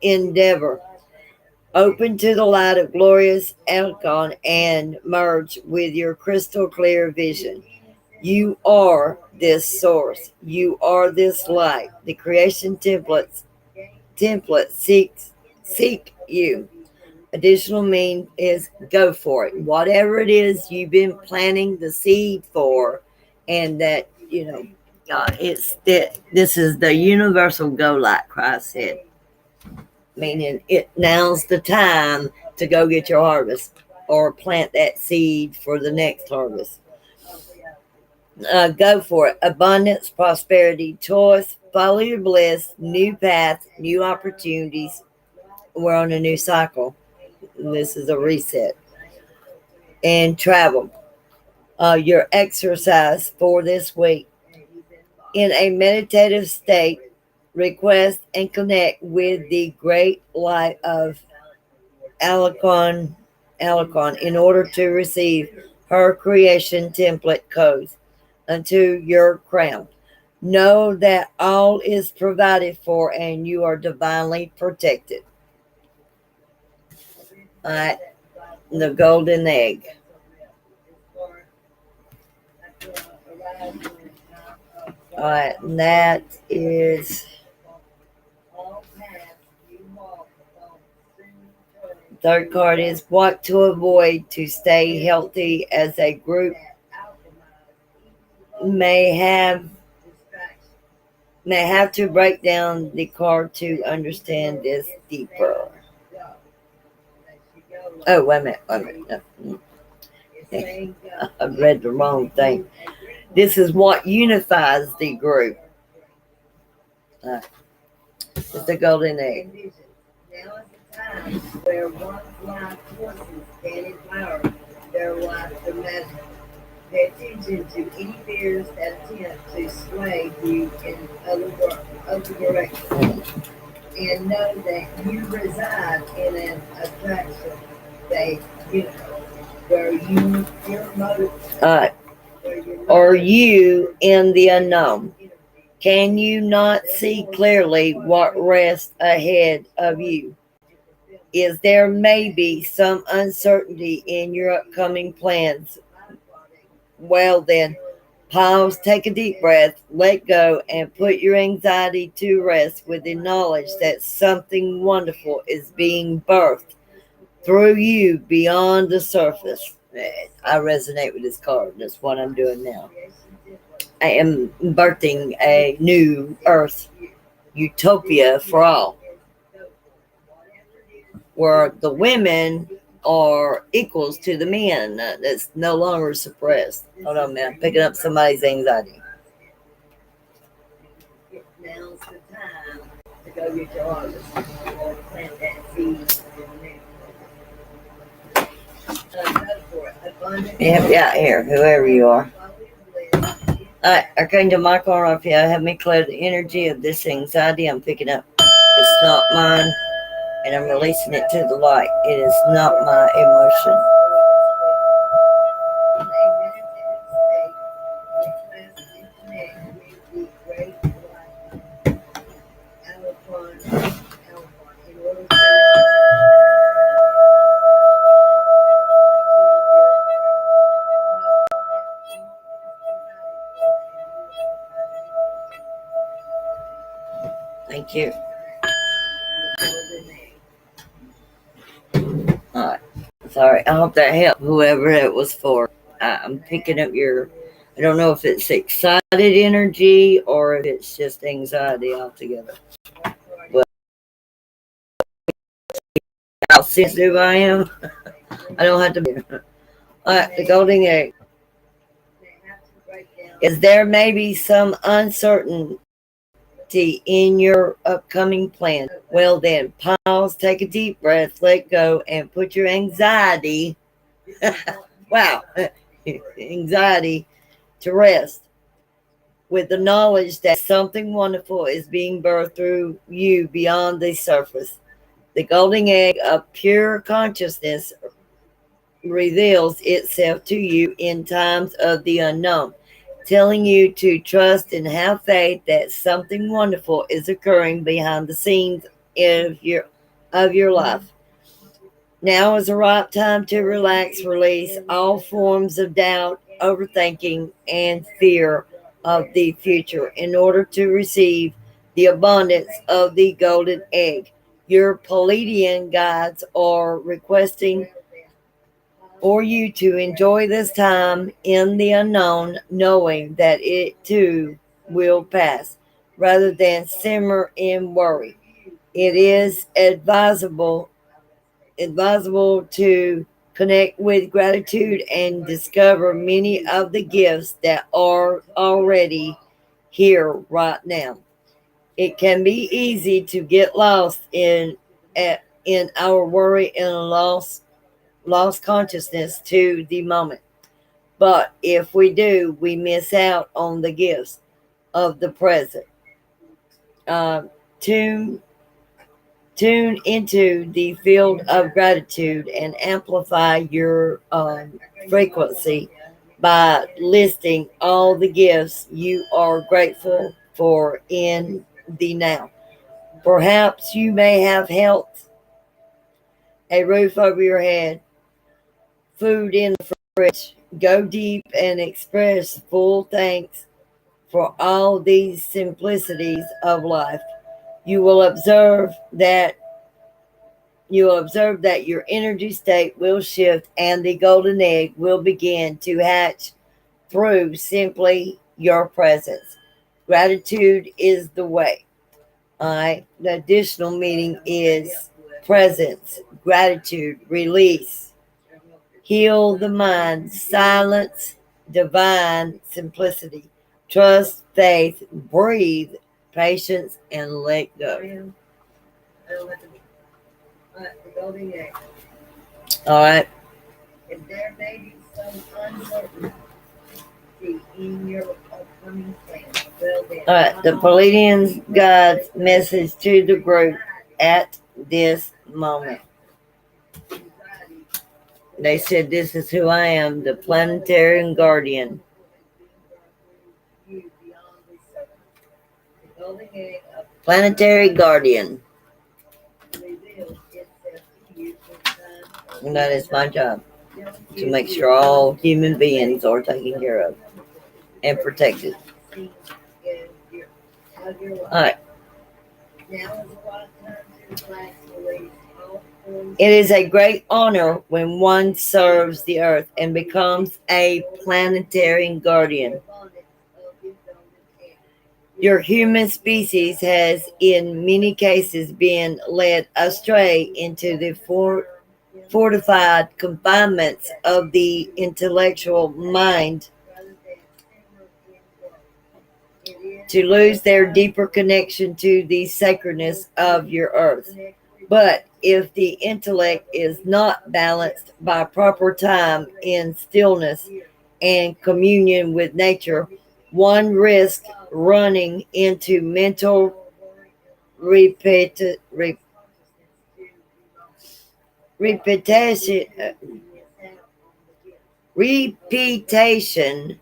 endeavor. Open to the light of glorious Elcon and merge with your crystal clear vision. You are this source. You are this light. The creation template seek you. Additional mean is go for it. Whatever it is you've been planting the seed for, and that it's that this is the universal go, like Christ said. Meaning it now's the time to go get your harvest or plant that seed for the next harvest. Go for it. Abundance, prosperity, choice, follow your bliss, new path, new opportunities. We're on a new cycle. This is a reset. And travel. Your exercise for this week. In a meditative state, request and connect with the great light of Alakon in order to receive her creation template codes unto your crown. Know that all is provided for and you are divinely protected. All right, the golden egg. All right, and that is third card is what to avoid to stay healthy as a group may have to break down the card to understand this deeper. Oh, wait a minute. No. I read the wrong thing. This is what unifies the group. It's the golden egg. Now is the time where one's life choices can empower their life dramatically. Pay attention to any fears that attempt to sway you in other directions. And know that you reside in an attraction-based universe where your motive or you in the unknown. Can you not see clearly what rests ahead of you? Is there maybe some uncertainty in your upcoming plans? Well, then, pause, take a deep breath, let go, and put your anxiety to rest with the knowledge that something wonderful is being birthed through you beyond the surface. I resonate with this card. That's what I'm doing now. I am birthing a new earth utopia for all, where the women are equals to the men. That's no longer suppressed. Hold on, man. I'm picking up somebody's anxiety. Now's the time to go get your harvest or plant that seed. Yeah, here, whoever you are. Archangel Michael and Raphael, have me clear the energy of this anxiety I'm picking up. It's not mine, and I'm releasing it to the light. It is not my emotion. Thank you. Alright. Sorry. I hope that helped whoever it was for. I'm picking up your, I don't know if it's excited energy or if it's just anxiety altogether. But how sensitive I am, I don't have to be. Alright, the golden egg. Is there maybe some uncertainty in your upcoming plan? Well, then, pause, take a deep breath, let go, and put your anxiety, wow, anxiety to rest with the knowledge that something wonderful is being birthed through you beyond the surface. The golden egg of pure consciousness reveals itself to you in times of the unknown, telling you to trust and have faith that something wonderful is occurring behind the scenes of your life. Now is the right time to relax, release all forms of doubt, overthinking, and fear of the future in order to receive the abundance of the golden egg. Your Palladian guides are requesting for you to enjoy this time in the unknown, knowing that it too will pass, rather than simmer in worry. It is advisable to connect with gratitude and discover many of the gifts that are already here right now. It can be easy to get lost in our worry and lost consciousness to the moment. But if we do, we miss out on the gifts of the present. Uh, tune Tune into the field of gratitude and amplify your frequency by listing all the gifts you are grateful for in the now. Perhaps you may have health, a roof over your head, food in the fridge. Go deep and express full thanks for all these simplicities of life. You will observe that your energy state will shift and the golden egg will begin to hatch through simply your presence. Gratitude is the way. All right. The additional meaning is presence, gratitude, release, heal the mind, silence, divine simplicity, trust, faith, breathe, patience, and let go. All right. If there may be some uncertainty in your upcoming plan, well then. All right. The Palladians' God's message to the group at this moment. They said, "This is who I am, the planetary guardian." Planetary guardian. And that is my job, to make sure all human beings are taken care of and protected. All right. It is a great honor when one serves the earth and becomes a planetary guardian. Your human species has, in many cases, been led astray into the fortified confinements of the intellectual mind to lose their deeper connection to the sacredness of your earth. But if the intellect is not balanced by proper time in stillness and communion with nature, One risks running into mental repeti- re- repetition, repetition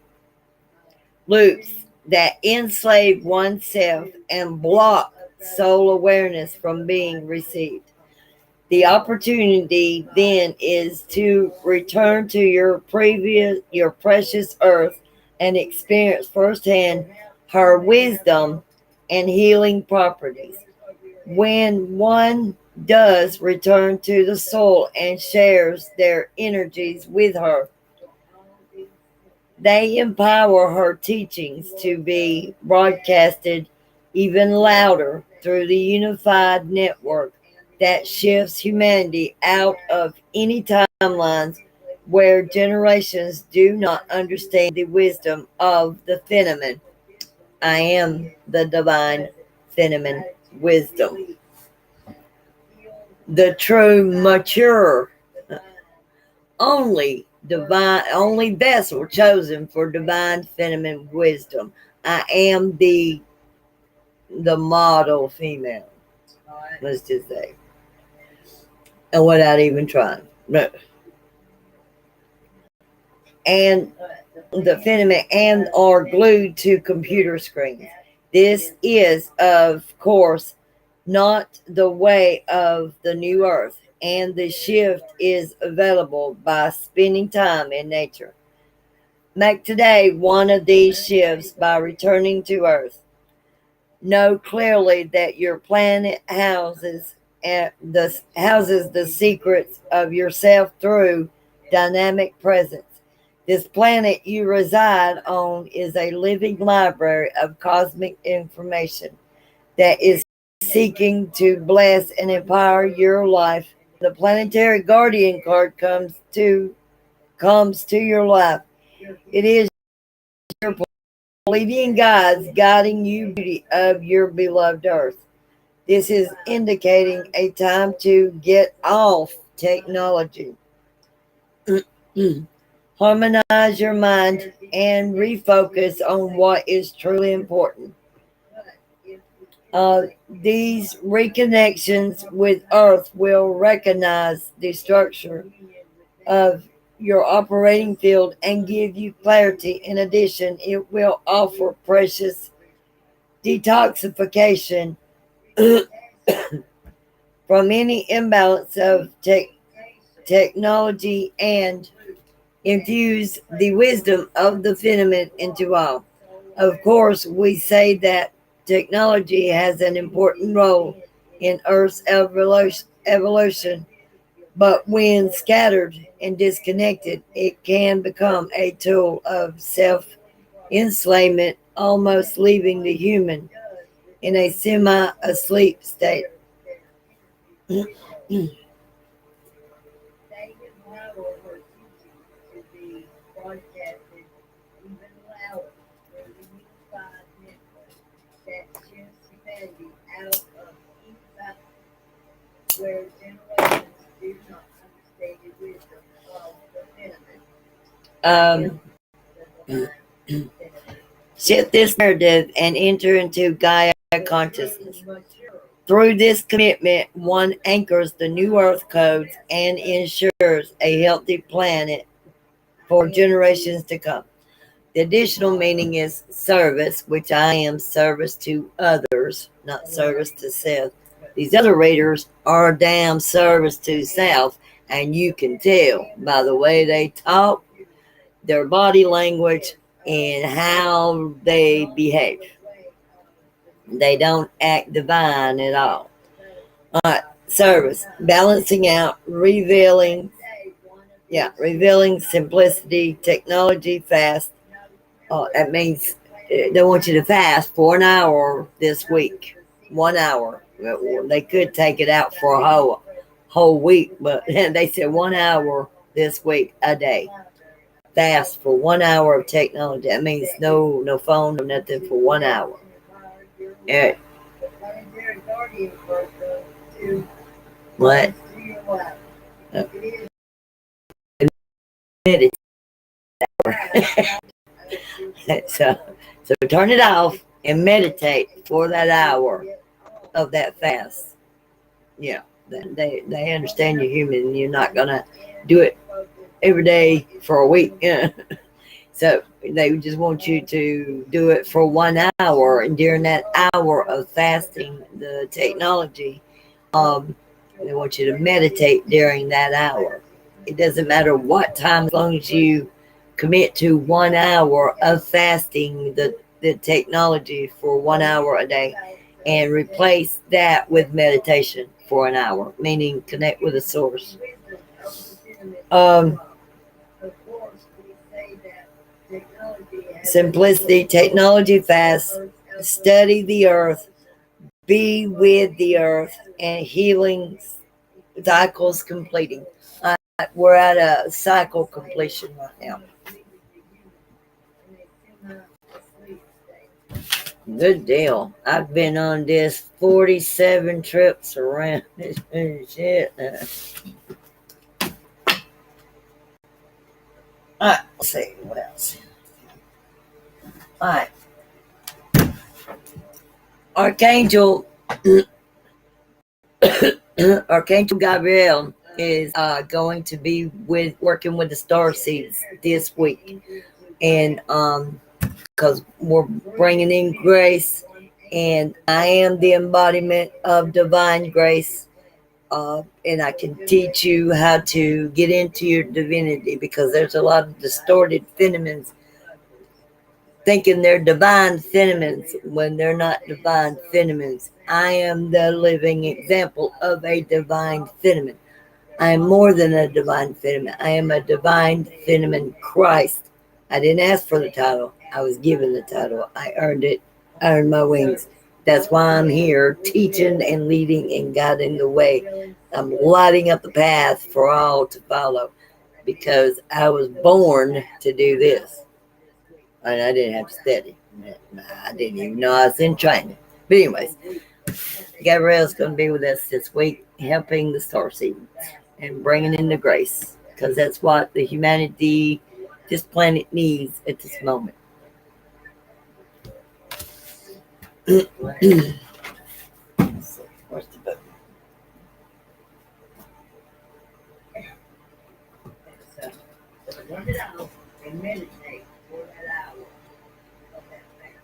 loops that enslave oneself and block soul awareness from being received. The opportunity then is to return to your precious earth and experience firsthand her wisdom and healing properties. When one does return to the soul and shares their energies with her, they empower her teachings to be broadcasted even louder through the unified network that shifts humanity out of any timelines where generations do not understand the wisdom of the phenomenon. I am the divine phenomenon wisdom. The true mature only vessel chosen for divine feminine wisdom. I am the model female, let's just say, and without even trying. And the feminine and are glued to computer screens. This is, of course, not the way of the new earth, and the shift is available by spending time in nature. Make today one of these shifts by returning to Earth. Know clearly that your planet houses the secrets of yourself through dynamic presence. This planet you reside on is a living library of cosmic information that is seeking to bless and empower your life. The planetary guardian card comes to your life. It is your leading guides guiding you beauty of your beloved earth. This is indicating a time to get off technology. Harmonize your mind and refocus on what is truly important. These reconnections with Earth will recognize the structure of your operating field and give you clarity. In addition, it will offer precious detoxification from any imbalance of technology and infuse the wisdom of the phenomenon into all. Of course, we say that technology has an important role in Earth's evolution, but when scattered and disconnected, it can become a tool of self enslavement, almost leaving the human in a semi asleep state. Um, Shift this narrative and enter into Gaia consciousness. Through this commitment, one anchors the new earth codes and ensures a healthy planet for generations to come. The additional meaning is service, which I am service to others, not service to self. These other readers are damn service to self, and you can tell by the way they talk, their body language, and how they behave. They don't act divine at all. Service, balancing out, revealing simplicity, technology, fast. That means they want you to fast for an hour this week. 1 hour. They could take it out for a whole week, but they said 1 hour this week a day. Fast for 1 hour of technology. That means no phone, no nothing for 1 hour. Yeah. What? Uh, so So turn it off and meditate for that hour of that fast. Yeah, they understand you're human and you're not gonna do it every day for a week. Yeah. So they just want you to do it for 1 hour, and during that hour of fasting, the technology, um, they want you to meditate during that hour. It doesn't matter what time, as long as you commit to 1 hour of fasting the technology for 1 hour a day, and replace that with meditation for an hour, meaning connect with the source. Um, Simplicity, technology fast, study the earth, be with the earth, and healing cycles completing. We're at a cycle completion right now. Good deal. I've been on this 47 trips around this shit. Alright, let's see what else. Alright. Archangel Archangel Gabriel is going to be working with the star seeds this week, and because we're bringing in grace, and I am the embodiment of divine grace, and I can teach you how to get into your divinity, because there's a lot of distorted phenomenons thinking they're divine phenomenons when they're not divine phenomenons. I am the living example of a divine phenomenon. I am more than a divine phenomenon. I am a divine phenomenon Christ. I didn't ask for the title. I was given the title. I earned it. I earned my wings. That's why I'm here teaching and leading and guiding the way. I'm lighting up the path for all to follow, because I was born to do this. And I didn't have to study. I didn't even know I was in training. But anyways, Gabrielle's going to be with us this week, helping the star seeds and bringing in the grace, because that's what the humanity, this planet, needs at this moment. Where's the book? And meditate for that hour of that fast.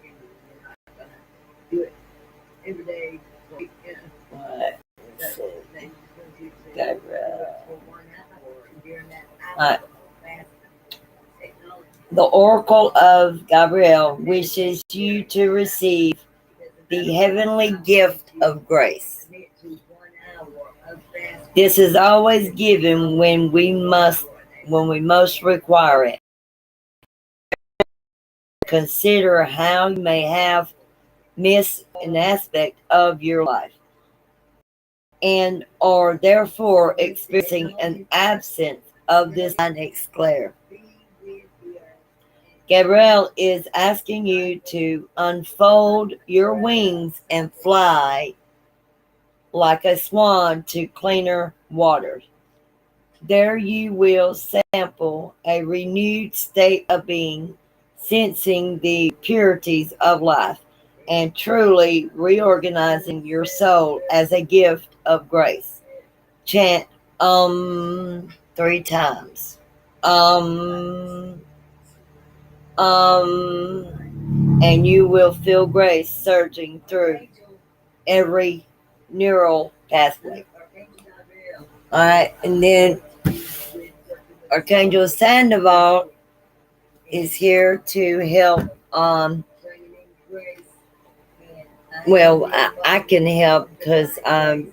You're not gonna do it every day. Right. Right. The Oracle of Gabriel wishes you to receive the heavenly gift of grace. This is always given when we most require it. Consider how you may have missed an aspect of your life, and are therefore experiencing an absence of this exclare. Gabriel is asking you to unfold your wings and fly like a swan to cleaner waters. There you will sample a renewed state of being, sensing the purities of life, and truly reorganizing your soul as a gift of grace. Chant 3 times. And you will feel grace surging through every neural pathway. Alright, and then Archangel Sandoval is here to help. I can help because I'm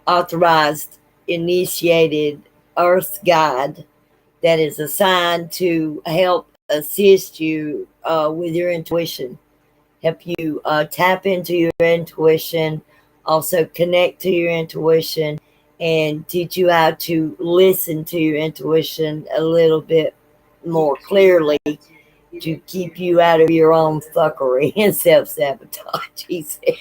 authorized, initiated Earth guide that is assigned to help assist you with your intuition, help you tap into your intuition, also connect to your intuition, and teach you how to listen to your intuition a little bit more clearly, to keep you out of your own fuckery and self-sabotage, he said.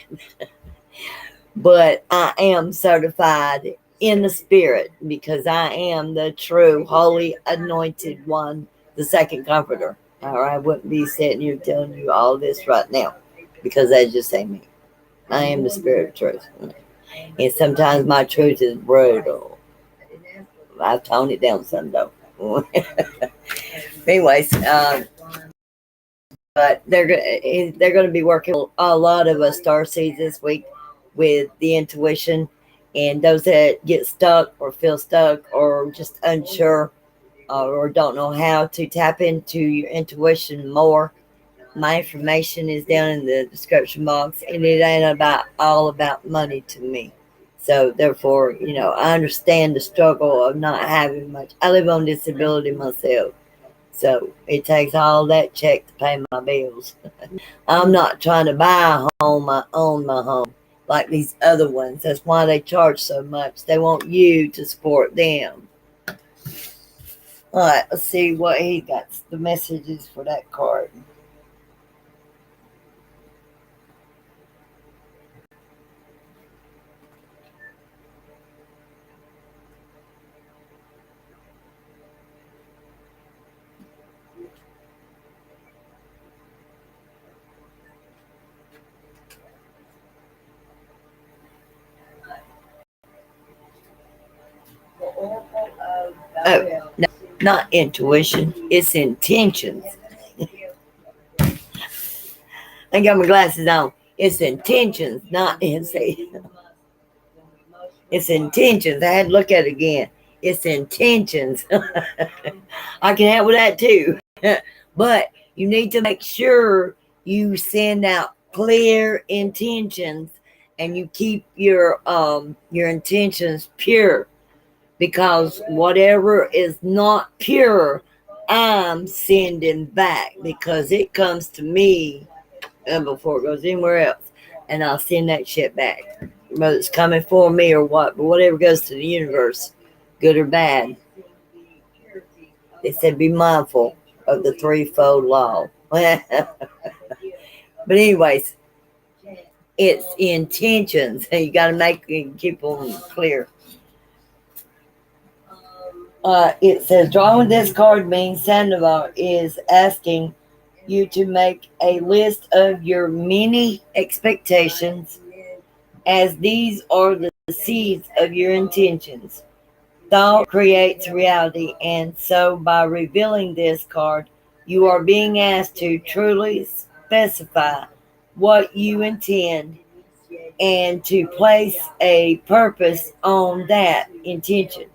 But I am certified in the spirit, because I am the true holy anointed one the second comforter. Or I wouldn't be sitting here telling you all this right now because that just ain't me. I am the spirit of truth. And sometimes my truth is brutal. I've toned it down some though. Anyways, but they're going to be working a lot of us star seeds this week with the intuition, and those that get stuck or feel stuck or just unsure or don't know how to tap into your intuition more. My information is down in the description box, and it ain't about all about money to me. So therefore, I understand the struggle of not having much. I live on disability myself, so it takes all that check to pay my bills. I'm not trying to buy a home. I own my home like these other ones. That's why they charge so much. They want you to support them. All right, let's see what he got. The messages for that card. Oh, no, not intuition. It's intentions. I got my glasses on. It's intentions, not it's intentions. I had to look at it again. It's intentions. I can help with that too. But you need to make sure you send out clear intentions and you keep your intentions pure, because whatever is not pure, I'm sending back because it comes to me before it goes anywhere else, and I'll send that shit back, whether it's coming for me or what. But whatever goes to the universe, good or bad, they said be mindful of the threefold law. But anyways, it's intentions. You got to keep them clear. It says drawing this card means Sandoval is asking you to make a list of your many expectations, as these are the seeds of your intentions. Thought creates reality, and so by revealing this card, you are being asked to truly specify what you intend and to place a purpose on that intention.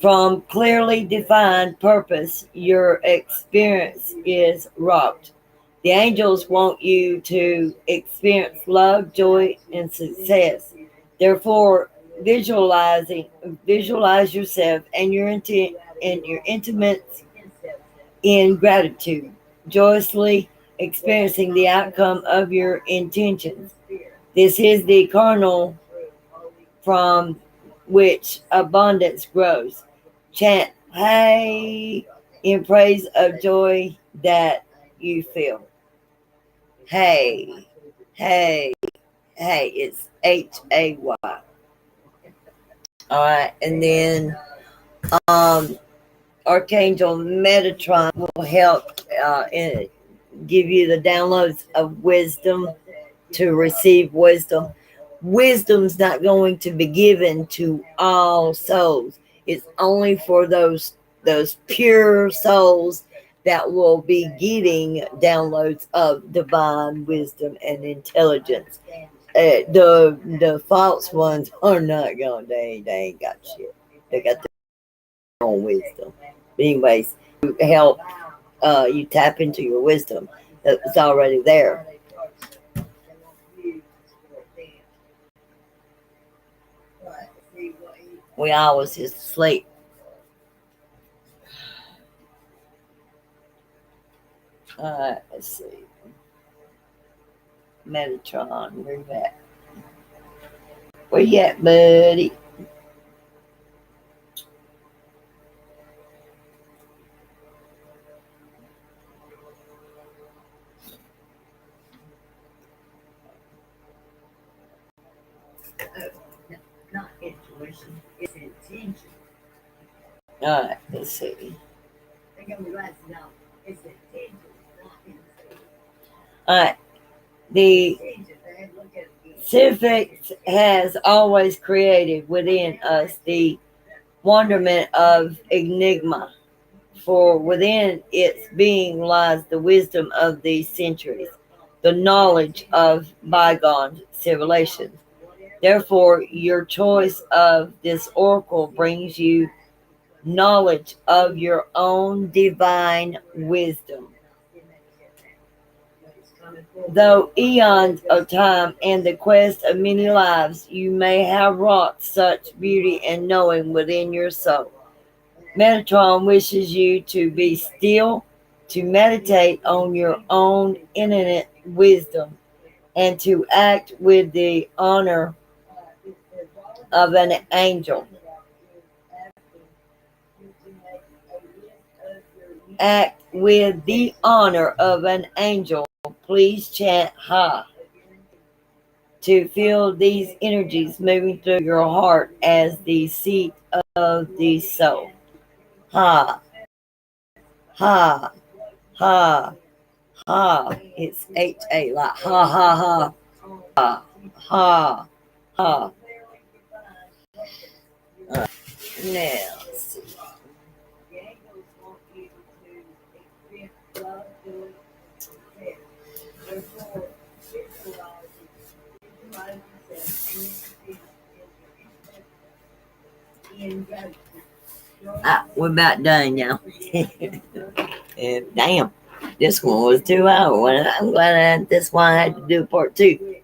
From clearly defined purpose, your experience is rocked. The angels want you to experience love, joy, and success. Therefore, visualize yourself and your intent and your intimates in gratitude, joyously experiencing the outcome of your intentions. This is the kernel from which abundance grows. Chant hey in praise of joy that you feel. Hey, hey, hey. It's Hay. All right, and then Archangel Metatron will help give you the downloads of wisdom to receive wisdom. Wisdom's not going to be given to all souls. It's only for those pure souls that will be getting downloads of divine wisdom and intelligence. The false ones are not going. They ain't got shit. They got their own wisdom. But anyways, to help you tap into your wisdom that's already there. We always just sleep. Let's see. Metatron, where you at? Where you at, buddy? Not intuition, it's intention. Alright, let's see. Uh, the civics has always created within us the wonderment of enigma, for within its being lies the wisdom of the centuries, the knowledge of bygone civilizations. Therefore, your choice of this oracle brings you knowledge of your own divine wisdom. Though eons of time and the quest of many lives, you may have wrought such beauty and knowing within your soul. Metatron wishes you to be still, to meditate on your own infinite wisdom, and to act with the honor of an angel. Act with the honor of an angel. Please chant Ha to feel these energies moving through your heart as the seat of the soul. Ha, ha, ha, ha. It's HA, like ha, ha, ha, ha, ha. Now, let's see. We're about done, y'all. Damn, this one was 2 hours. I'm glad this one I had to do part two.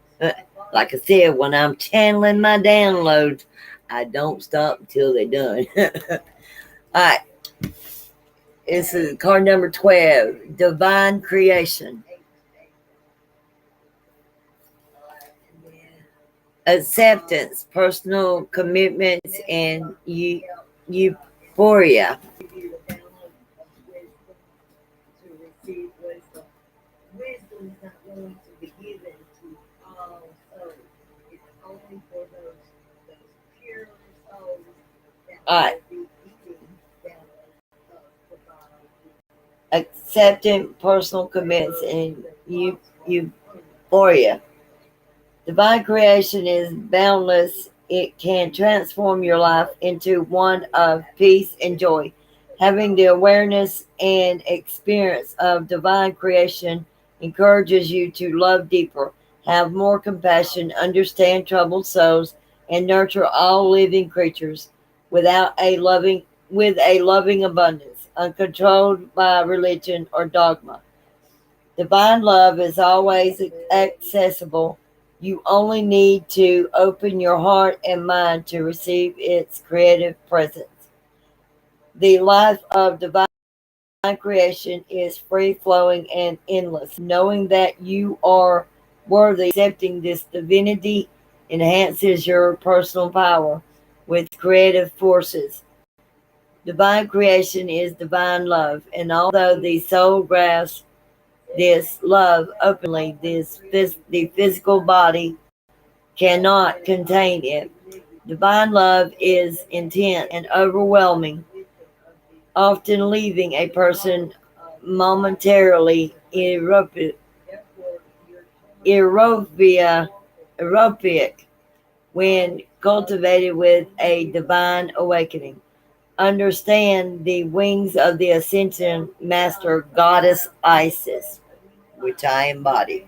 Like I said, when I'm channeling my downloads, I don't stop until they're done. All right. This is card number 12, Divine Creation. Acceptance, personal commitments, and euphoria. All right. Accepting personal commitments and euphoria. Divine creation is boundless. It can transform your life into one of peace and joy. Having the awareness and experience of divine creation encourages you to love deeper, have more compassion, understand troubled souls, and nurture all living creatures without a loving with a loving abundance, uncontrolled by religion or dogma. Divine love is always accessible. You only need to open your heart and mind to receive its creative presence. The life of divine creation is free flowing and endless. Knowing that you are worthy, accepting this divinity enhances your personal power with creative forces. Divine creation is divine love, and although the soul grasps this love openly, the physical body cannot contain it. Divine love is intense and overwhelming, often leaving a person momentarily erotic when cultivated with a divine awakening. Understand the wings of the Ascension Master Goddess Isis, which I embody.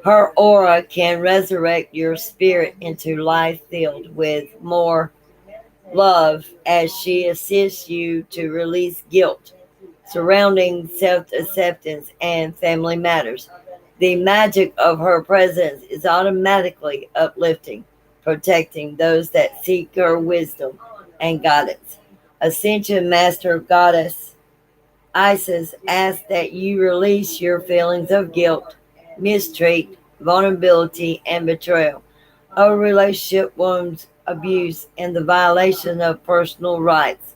Her aura can resurrect your spirit into life filled with more love as she assists you to release guilt surrounding self acceptance and family matters. The magic of her presence is automatically uplifting, protecting those that seek her wisdom and guidance. Ascension Master Goddess Isis asks that you release your feelings of guilt, mistreat, vulnerability, and betrayal, over relationship wounds, abuse, and the violation of personal rights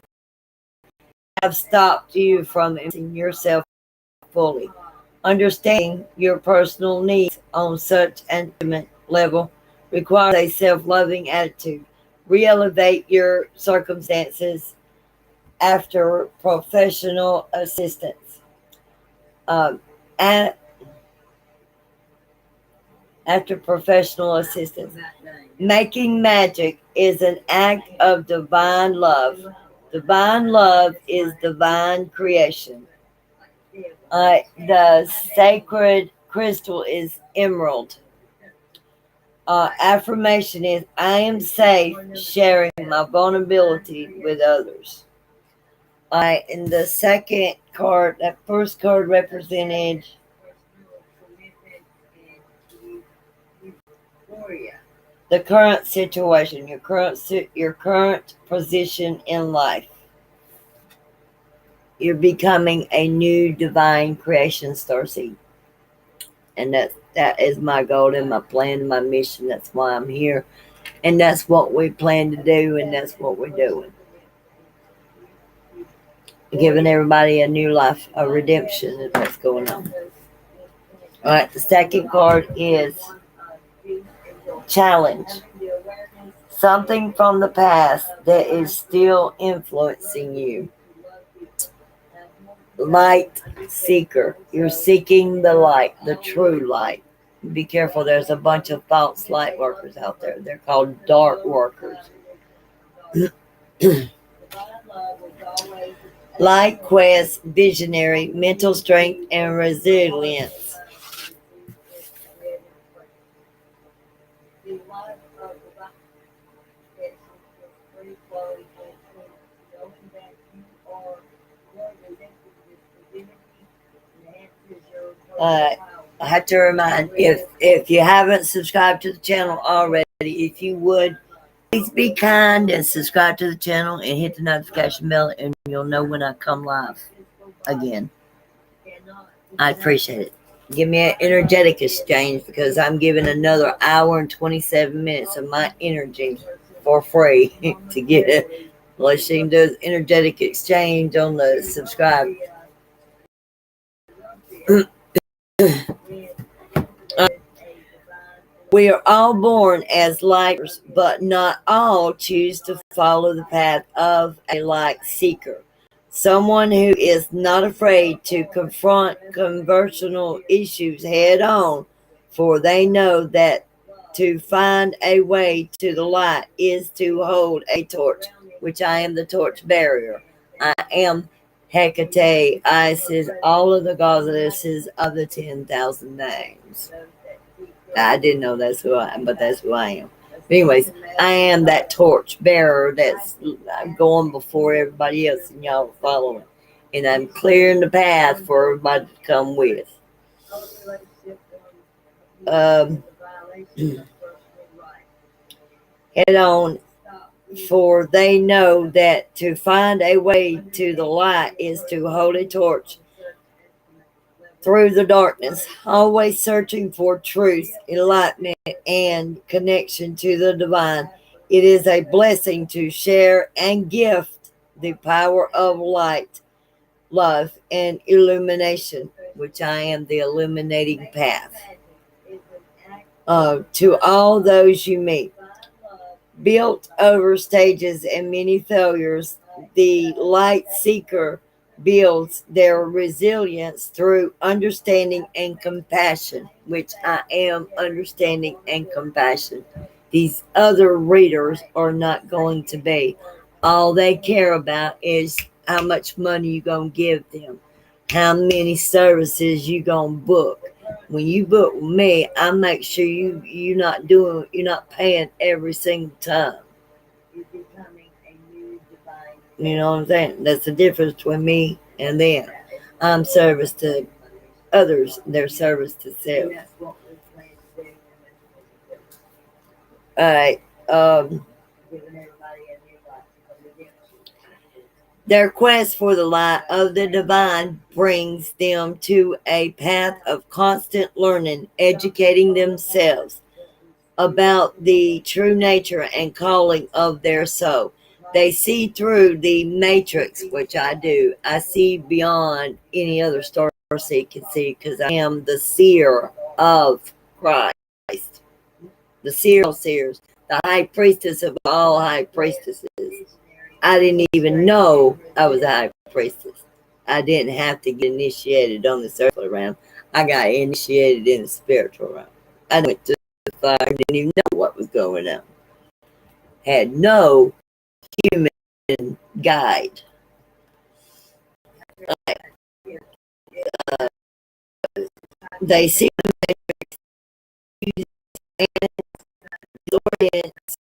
have stopped you from expressing yourself fully. Understanding your personal needs on such an intimate level requires a self loving attitude. Re elevate your circumstances after professional assistance. Um, a- After professional assistance. Making magic is an act of divine love. Divine love is divine creation. The sacred crystal is emerald. Affirmation is I am safe sharing my vulnerability with others. In the second card, that first card represented the current situation, your current position in life. You're becoming a new divine creation, Starseed, and that is my goal and my plan, my mission. That's why I'm here, and that's what we plan to do, and that's what we're doing. Giving everybody a new life, a redemption is what's going on. All right, the second card is challenge. Something from the past that is still influencing you. Light seeker. You're seeking the light, the true light. Be careful, there's a bunch of false light workers out there. They're called dark workers. Light quest, visionary, mental strength, and resilience. I have to remind, if you haven't subscribed to the channel already, if you would, please be kind and subscribe to the channel and hit the notification bell, and you'll know when I come live again. I appreciate it. Give me an energetic exchange, because I'm giving another hour and 27 minutes of my energy for free to get it. Unless you can do energetic exchange on the subscribe. We are all born as lighters, but not all choose to follow the path of a light seeker. Someone who is not afraid to confront conventional issues head on, for they know that to find a way to the light is to hold a torch, which I am the torch bearer. I am Hecate, Isis, all of the goddesses of the 10,000 names. I didn't know that's who I am, but that's who I am. But anyways, I am that torch bearer that's going before everybody else, and y'all following. And I'm clearing the path for everybody to come with. Head on, for they know that to find a way to the light is to hold a torch through the darkness, always searching for truth, enlightenment, and connection to the divine. It is a blessing to share and gift the power of light, love, and illumination, which I am the illuminating path, to all those you meet. Built over stages and many failures, the light seeker builds their resilience through understanding and compassion, which I am understanding and compassion. These other readers are not going to be. All they care about is how much money you going to give them, how many services you going to book. When you book with me, I make sure you're not paying every single time. You know what I'm saying? That's the difference between me and them. I'm service to others, their service to self. Alright, their quest for the light of the divine brings them to a path of constant learning, educating themselves about the true nature and calling of their soul. They see through the matrix, which I do. I see beyond any other star seed can see, because I am the seer of Christ, the seer of seers, the high priestess of all high priestesses. I didn't even know I was a high priestess. I didn't have to get initiated on the earthly realm. I got initiated in the spiritual realm. I went to the fire, didn't even know what was going on. Had no human guide. They see the audience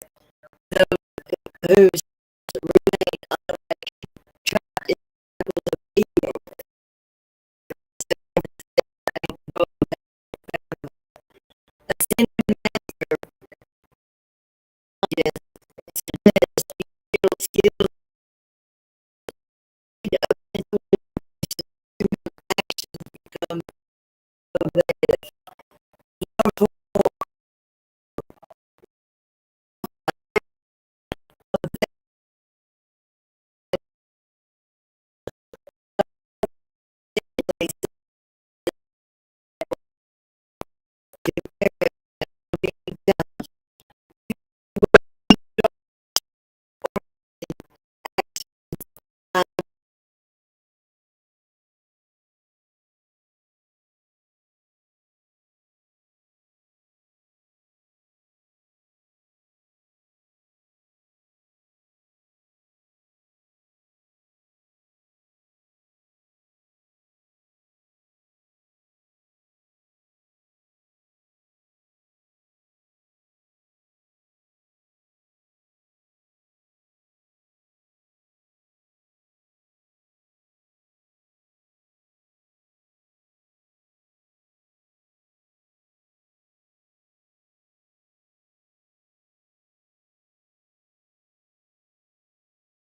who's trapped in evil. Skills become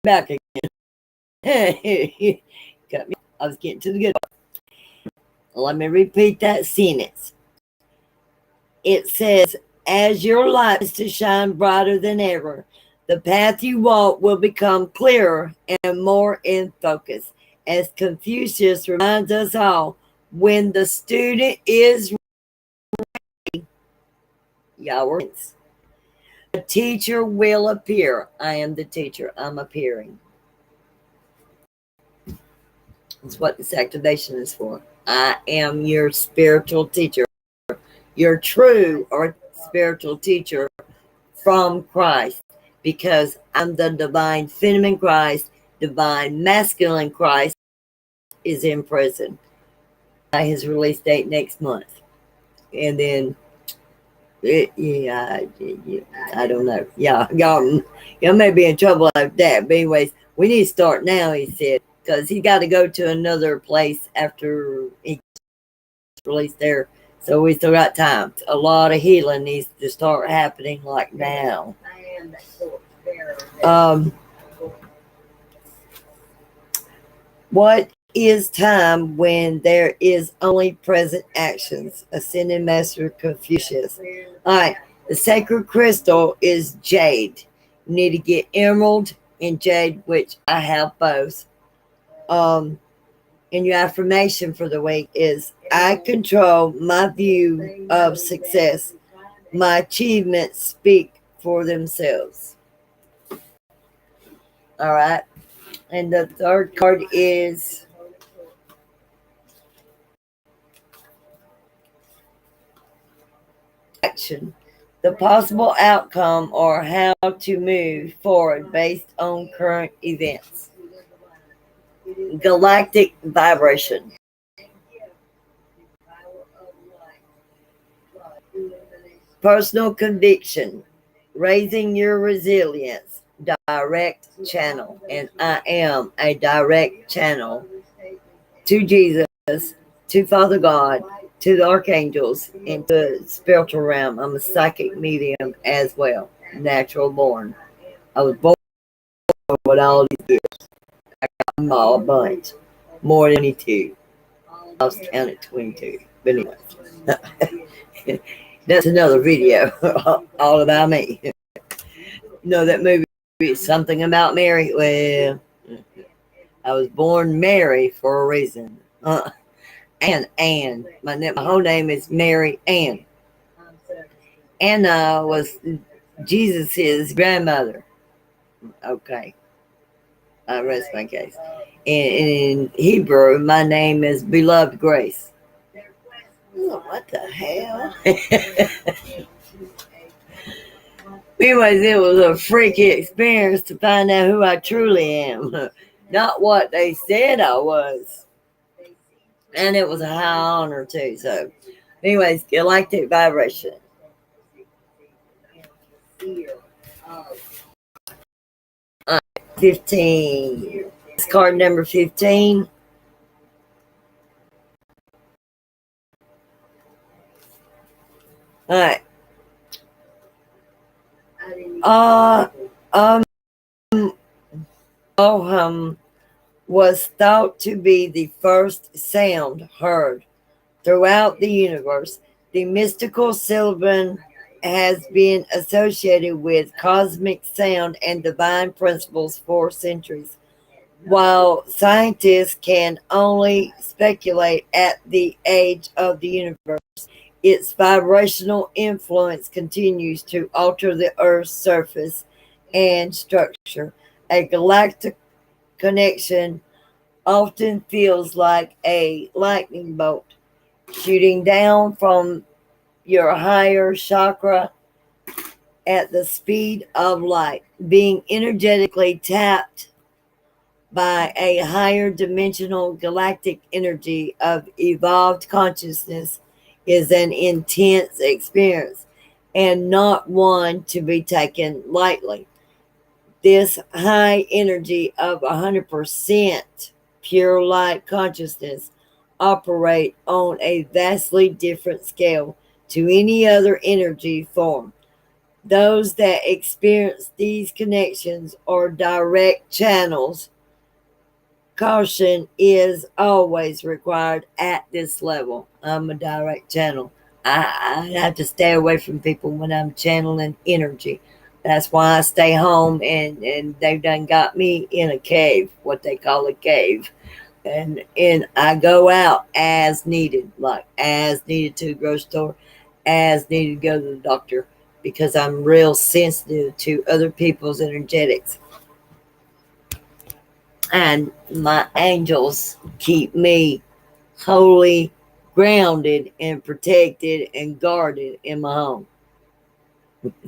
back again. Got me. I was getting to the good part. Let me repeat that sentence. It says, as your light is to shine brighter than ever, the path you walk will become clearer and more in focus. As Confucius reminds us all, when the student is ready, y'all were the teacher will appear. I am the teacher. I'm appearing. That's what this activation is for. I am your spiritual teacher, your true or spiritual teacher from Christ, because I'm the divine feminine Christ, divine masculine Christ is in prison. His release date next month. And then, I don't know. Yeah, y'all may be in trouble like that. But anyways, we need to start now, he said, because he got to go to another place after he's released there. So we still got time. A lot of healing needs to start happening like now. What is time when there is only present actions? Ascended Master Confucius. All right. The sacred crystal is jade. You need to get emerald and jade, which I have both. And your affirmation for the week is, I control my view of success. My achievements speak for themselves. All right. And the third card is action. The possible outcome or how to move forward based on current events. Galactic vibration. Personal conviction. Raising your resilience. Direct channel. And I am a direct channel to Jesus, to Father God, to the archangels, and to the spiritual realm. I'm a psychic medium as well, natural born. I was born with all these gifts. I got them all a bunch, more than 22. I was counted 22, but anyway, that's another video, all about me. You know that movie, Something About Mary? Well, I was born Mary for a reason. Anne. My whole name is Mary Ann. Anna was Jesus' grandmother. Okay. I rest my case. In Hebrew, my name is Beloved Grace. Oh, what the hell? Anyways, it was a freaky experience to find out who I truly am, not what they said I was. And it was a high honor, too. So, anyways, galactic vibration. 15. It's card number 15. All right. Um, was thought to be the first sound heard throughout the universe. The mystical syllable has been associated with cosmic sound and divine principles for centuries. While scientists can only speculate at the age of the universe, its vibrational influence continues to alter the Earth's surface and structure. A galactic connection often feels like a lightning bolt shooting down from your higher chakra at the speed of light. Being energetically tapped by a higher dimensional galactic energy of evolved consciousness is an intense experience and not one to be taken lightly. This high energy of 100% pure light consciousness operate on a vastly different scale to any other energy form. Those that experience these connections are direct channels. Caution is always required at this level. I'm a direct channel. I have to stay away from people when I'm channeling energy. That's why I stay home, and they've done got me in a cave, what they call a cave. And I go out as needed, like as needed to the grocery store, as needed to go to the doctor, because I'm real sensitive to other people's energetics. And my angels keep me wholly grounded and protected and guarded in my home.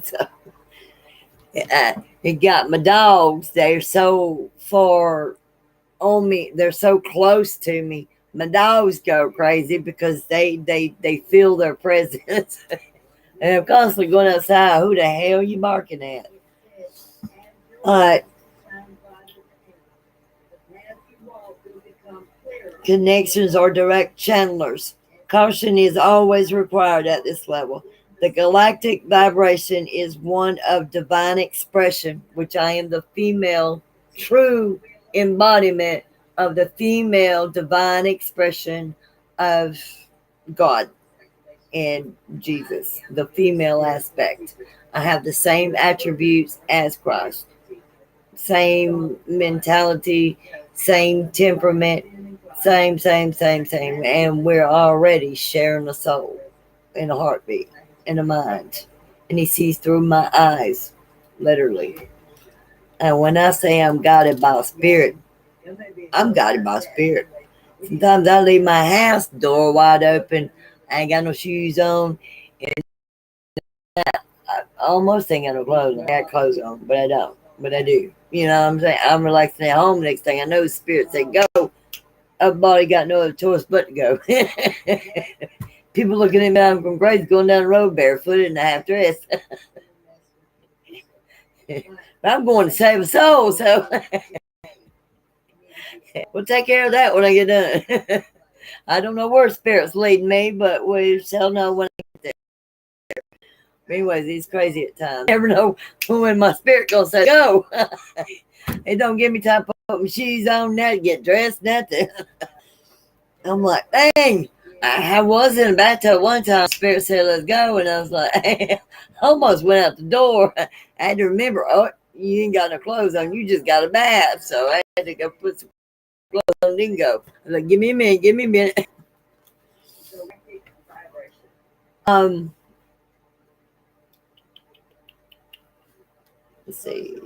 So it got my dogs. They're so far on me. They're so close to me. My dogs go crazy because they feel their presence. And I'm constantly going outside. Who the hell are you barking at? Uh, Connections are direct channelers. Caution is always required at this level. The galactic vibration is one of divine expression, which I am the female true embodiment of the female divine expression of God and Jesus, the female aspect. I have the same attributes as Christ, same mentality, same temperament, same. And we're already sharing a soul and a heartbeat and a mind. And he sees through my eyes, literally. And when I say I'm guided by a spirit, I'm guided by a spirit. Sometimes I leave my house door wide open. I ain't got no shoes on. And I almost ain't got no clothes on. I got clothes on, but I don't. But I do. You know what I'm saying? I'm relaxing at home. Next thing I know, spirit say, go. Everybody got no other choice but to go. People looking at me I'm from crazy going down the road barefooted and a half dressed. But I'm going to save a soul, so we'll take care of that when I get done. I don't know where spirit's leading me, but we shall know when I get there. Anyways, he's crazy at times. I never know when my spirit gonna say go. It don't give me time to put my shoes on, now to get dressed, nothing. I'm like, dang. I was in a bathtub one time. Spirit said, let's go. And I was like, I almost went out the door. I had to remember, oh, you ain't got no clothes on. You just got a bath. So I had to go put some clothes on and go. I was like, give me a minute. Um, let's see.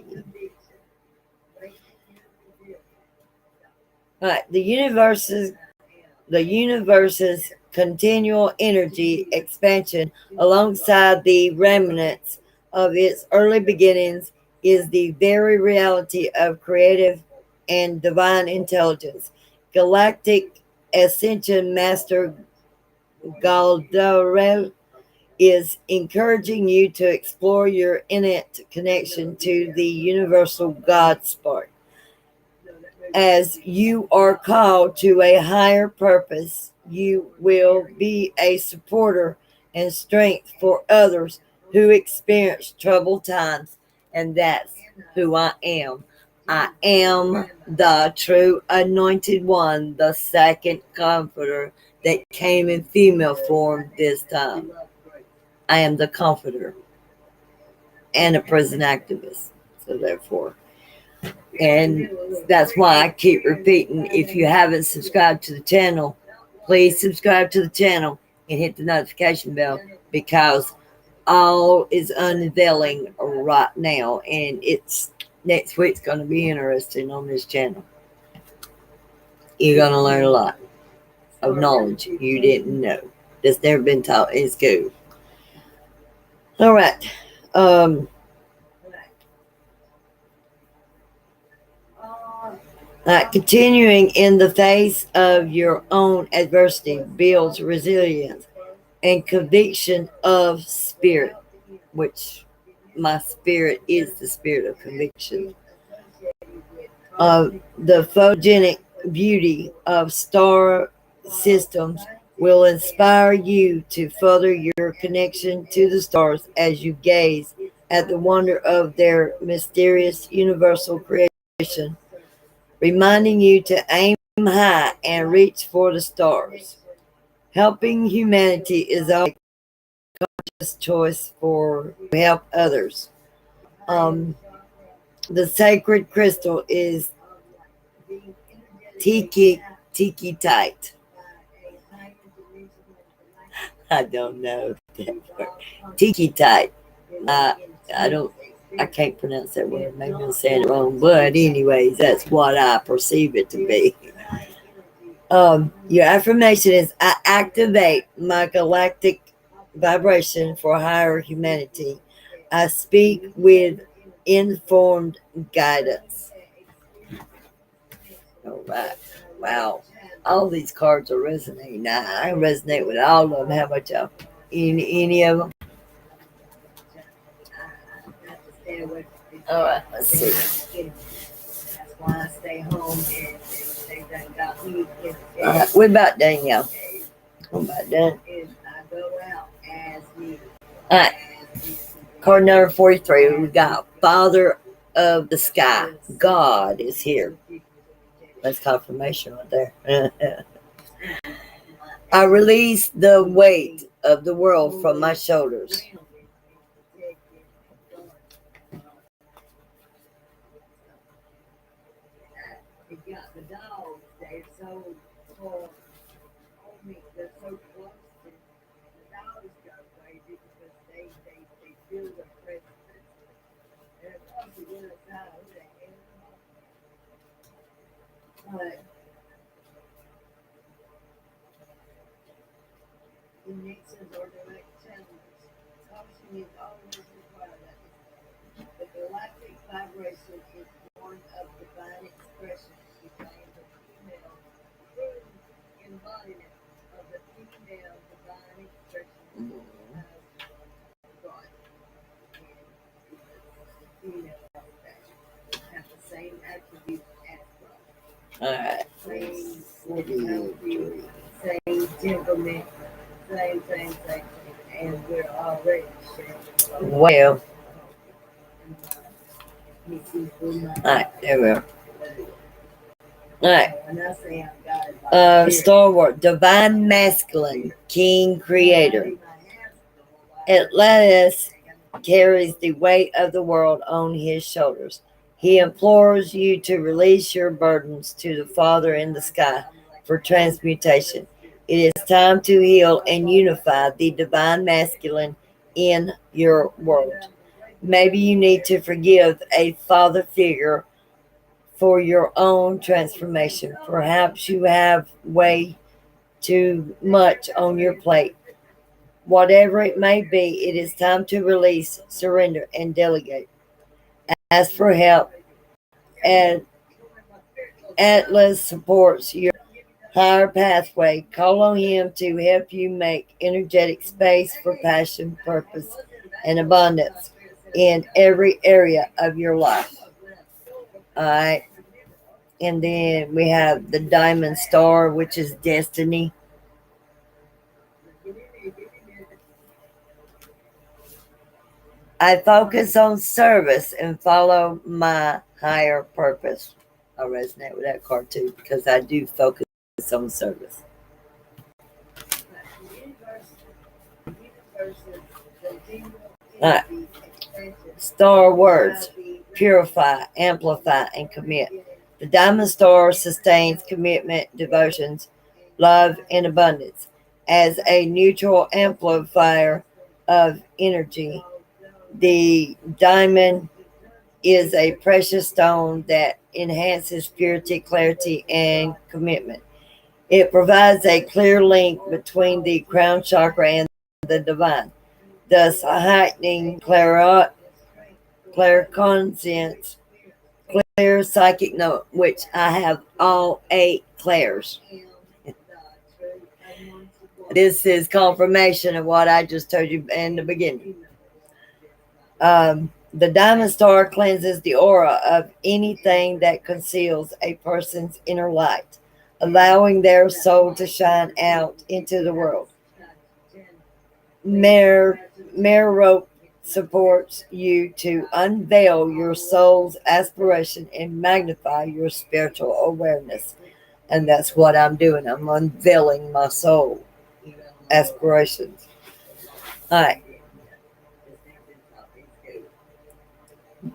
Right. The universe's continual energy expansion alongside the remnants of its early beginnings is the very reality of creative and divine intelligence. Galactic Ascension Master Galdorel is encouraging you to explore your innate connection to the universal God spark. As you are called to a higher purpose, you will be a supporter and strength for others who experience troubled times. And that's who I am. I am the true anointed one, the second comforter that came in female form this time. I am the comforter and a prison activist. So therefore, and that's why I keep repeating, if you haven't subscribed to the channel, please subscribe to the channel and hit the notification bell, because all is unveiling right now, and it's next week's going to be interesting on this channel. You're going to learn a lot of knowledge you didn't know that's never been taught in school. All right. Continuing in the face of your own adversity builds resilience and conviction of spirit, which my spirit is the spirit of conviction. The photogenic beauty of star systems will inspire you to further your connection to the stars as you gaze at the wonder of their mysterious universal creation, reminding you to aim high and reach for the stars. Helping humanity is always a conscious choice for to help others. The sacred crystal is tiki tight. I don't know that word. Tiki tight. I don't. I can't pronounce that word. Maybe I'm saying it wrong, but anyways, that's what I perceive it to be. Your affirmation is: I activate my galactic vibration for higher humanity. I speak with informed guidance. All right. Wow. All these cards are resonating. Now, I resonate with all of them. How about y'all? Any of them? All right. Let's see. All right. We're about done, y'all. We're about done. All right. Card number 43. We got Father of the Sky. God is here. That's confirmation right there. I release the weight of the world from my shoulders. All right. Same temperament, same, and we're already well. All right, there we are. All right. Star Wars, Divine Masculine, King Creator. Atlantis carries the weight of the world on his shoulders. He implores you to release your burdens to the Father in the sky for transmutation. It is time to heal and unify the divine masculine in your world. Maybe you need to forgive a father figure for your own transformation. Perhaps you have way too much on your plate. Whatever it may be, it is time to release, surrender, and delegate. Ask for help, and Atlas supports your higher pathway. Call on him to help you make energetic space for passion, purpose, and abundance in every area of your life. All right. And then we have the Diamond Star, which is destiny. I focus on service and follow my higher purpose. I resonate with that card too because I do focus on service. All right. Star words: purify, amplify, and commit. The diamond star sustains commitment, devotions, love, and abundance. As a neutral amplifier of energy, the diamond is a precious stone that enhances purity, clarity, and commitment. It provides a clear link between the crown chakra and the divine, thus heightening claircognizance, clear psychic note, which I have all 8 clairs. This is confirmation of what I just told you in the beginning. The diamond star cleanses the aura of anything that conceals a person's inner light, allowing their soul to shine out into the world. Mare rope supports you to unveil your soul's aspiration and magnify your spiritual awareness. And that's what I'm doing. I'm unveiling my soul aspirations. All right.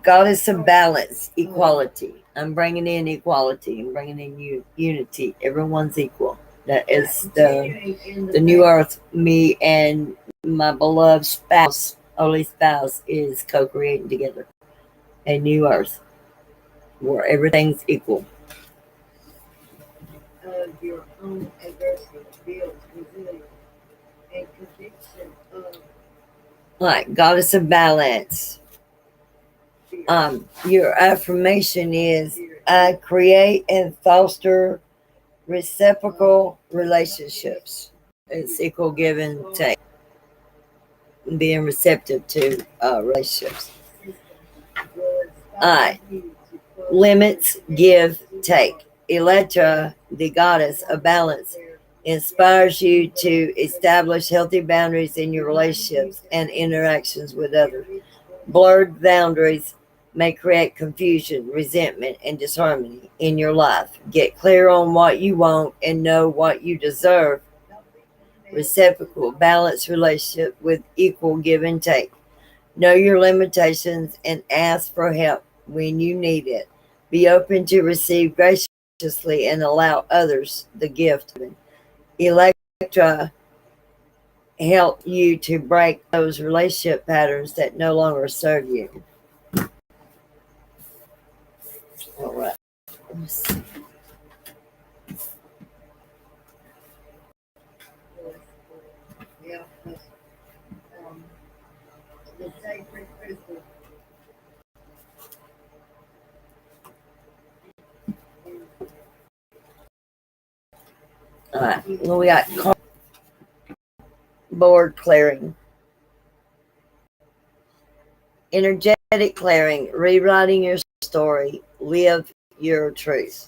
Goddess of balance, equality. I'm bringing in equality. I'm bringing in unity. Everyone's equal. That is the new earth. Me and my beloved spouse, holy spouse, is co-creating together a new earth where everything's equal. Of your own adversity builds resilience and conviction of. All right, goddess of balance. Your affirmation is I create and foster reciprocal relationships. It's equal give and take, being receptive to relationships. I limits give take. Electra, the goddess of balance, inspires you to establish healthy boundaries in your relationships and interactions with others. Blurred boundaries may create confusion, resentment, and disharmony in your life. Get clear on what you want and know what you deserve. Reciprocal, balanced relationship with equal give and take. Know your limitations and ask for help when you need it. Be open to receive graciously and allow others the gift. Electra help you to break those relationship patterns that no longer serve you. All right. Let's see. All right. Well, we got board clearing, energetic clearing, rewriting your story, live your truth.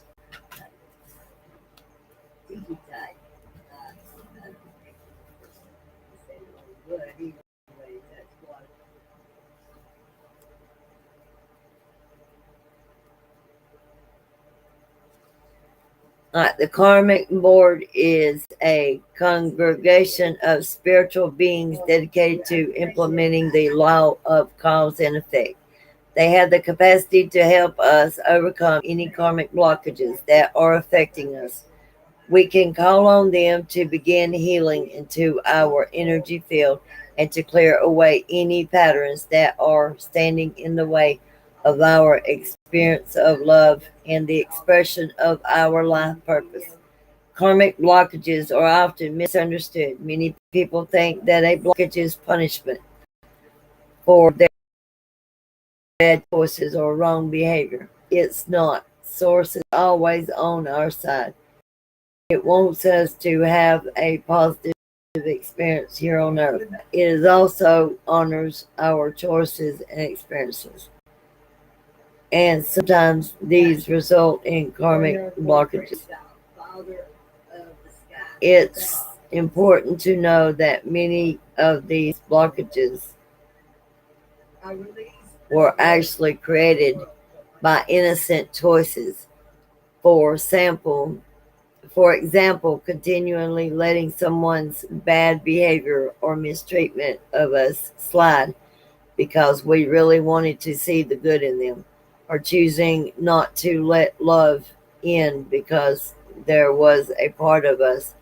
All right, the karmic board is a congregation of spiritual beings dedicated to implementing the law of cause and effect. They have the capacity to help us overcome any karmic blockages that are affecting us. We can call on them to begin healing into our energy field and to clear away any patterns that are standing in the way of our experience of love and the expression of our life purpose. Karmic blockages are often misunderstood. Many people think that a blockage is punishment for their bad choices or wrong behavior. It's not. Source is always on our side. It wants us to have a positive experience here on earth. It is also honors our choices and experiences. And sometimes these result in karmic blockages. It's important to know that many of these blockages were actually created by innocent choices. For example, continually letting someone's bad behavior or mistreatment of us slide because we really wanted to see the good in them, or choosing not to let love in because there was a part of us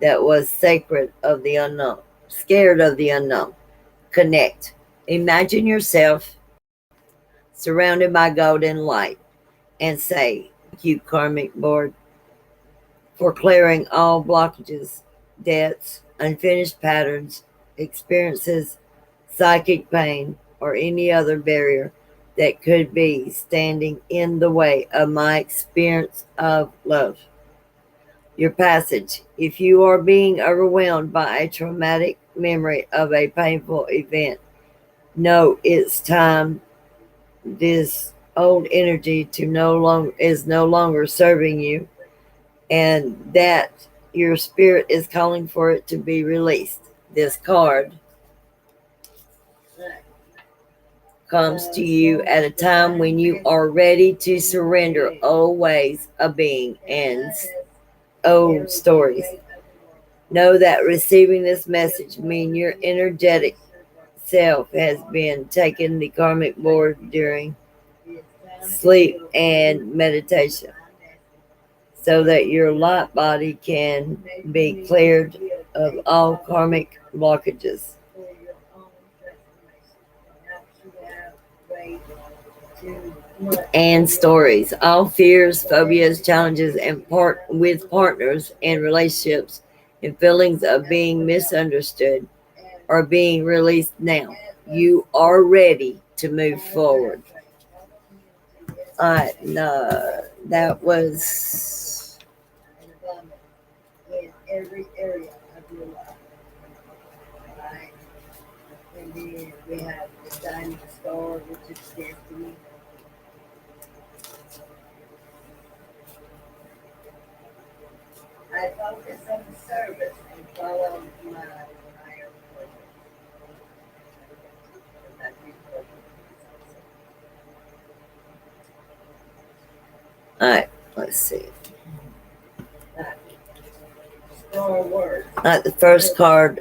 that was sacred of the unknown, scared of the unknown. Connect. Imagine yourself surrounded by golden light and say, "Thank you, Karmic Board, for clearing all blockages, debts, unfinished patterns, experiences, psychic pain, or any other barrier that could be standing in the way of my experience of love." Your passage. If you are being overwhelmed by a traumatic memory of a painful event, know it's time. This old energy is no longer serving you, and that your spirit is calling for it to be released. This card comes to you at a time when you are ready to surrender old ways of being and old stories. Know that receiving this message means your energetic self has been taking the karmic board during sleep and meditation, so that your light body can be cleared of all karmic blockages and stories. All fears, phobias, challenges, and with partners and relationships, and feelings of being misunderstood are being released now. You are ready to move forward. No, that was in every area of your life. Right? And then we have the diamond star, which is destiny. I focus on the service and follow my higher purpose. All right, let's see. The first card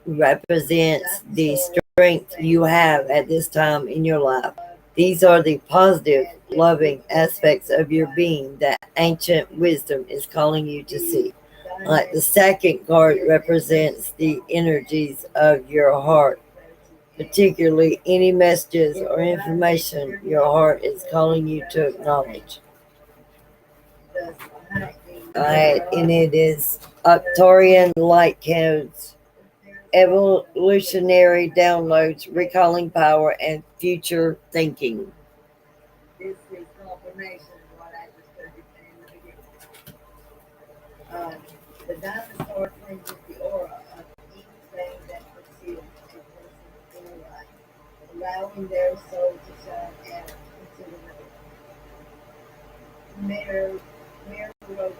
represents the strength you have at this time in your life. These are the positive, loving aspects of your being that ancient wisdom is calling you to see. The second card represents the energies of your heart, particularly any messages or information your heart is calling you to acknowledge. And it is Arcturian light codes, evolutionary downloads, recalling power, and future thinking. This is confirmation of what I just heard you say in the beginning. The diamond star cleanses the aura of anything that conceals a person's inner life, allowing their soul to shine out into the light. Mirror growth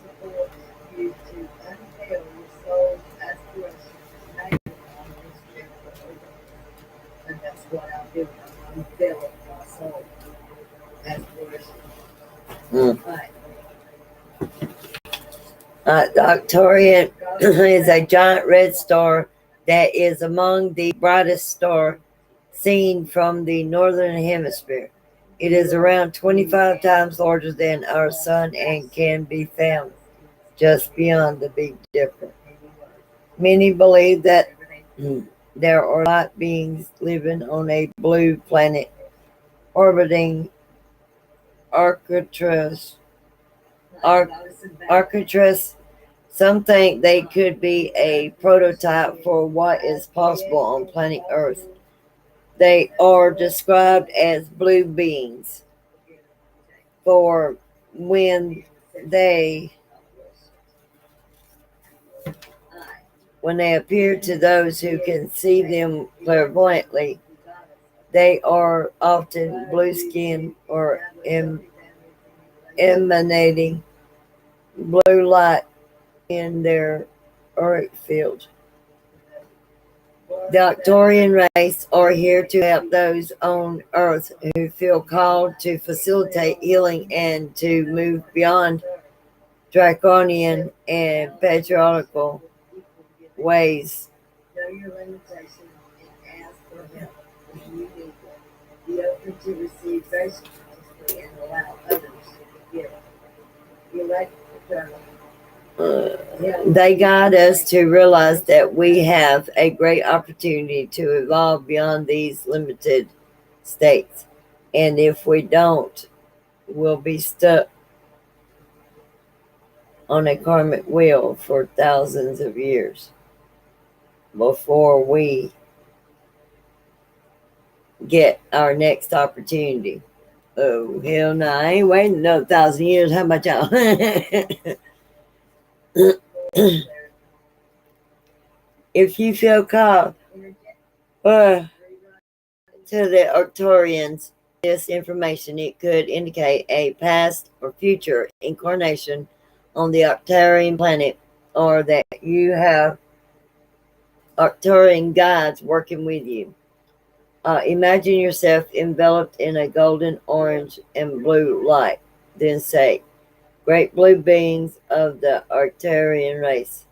supports you to unveil your soul's aspirations and magnify your spiritual awareness. And that's what I do. I'm unveiling my soul aspirations. Right. The Arcturian is a giant red star that is among the brightest stars seen from the northern hemisphere. It is around 25 times larger than our sun and can be found just beyond the Big Dipper. Many believe that there are light beings living on a blue planet orbiting Arcturus. Arcturus. Some think they could be a prototype for what is possible on planet Earth. They are described as blue beings for when they when they appear to those who can see them clairvoyantly. They are often blue skinned or emanating blue light in their auric field. The Arcturian race are here to help those on Earth who feel called to facilitate healing and to move beyond draconian and patriarchal ways. Know your limitations and ask for help when you need them. Be open to receive graciously and allow others to give. Elect eternal. They guide us to realize that we have a great opportunity to evolve beyond these limited states. And if we don't, we'll be stuck on a karmic wheel for thousands of years before we get our next opportunity. Oh, hell no, I ain't waiting another 1,000 years. How about y'all? If you feel called to the Arcturians, this information, it could indicate a past or future incarnation on the Arcturian planet, or that you have Arcturian guides working with you. Imagine yourself enveloped in a golden, orange, and blue light. Then say, Great blue beings of the Arcturian race,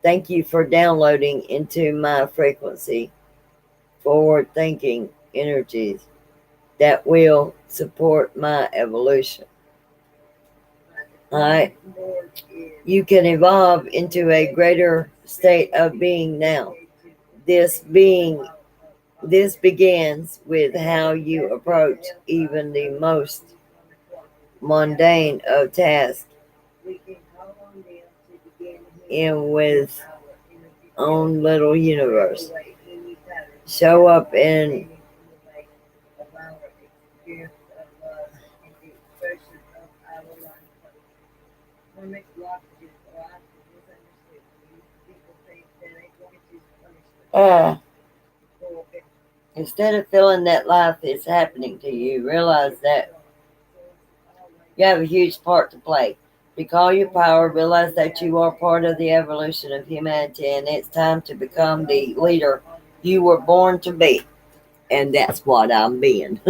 thank you for downloading into my frequency forward-thinking energies that will support my evolution. Alright? You can evolve into a greater state of being now. This begins with how you approach even the most mundane of tasks in with own little universe. Show up in instead of feeling that life is happening to you, realize that you have a huge part to play. Recall your power, realize that you are part of the evolution of humanity, and it's time to become the leader you were born to be. And that's what I'm being.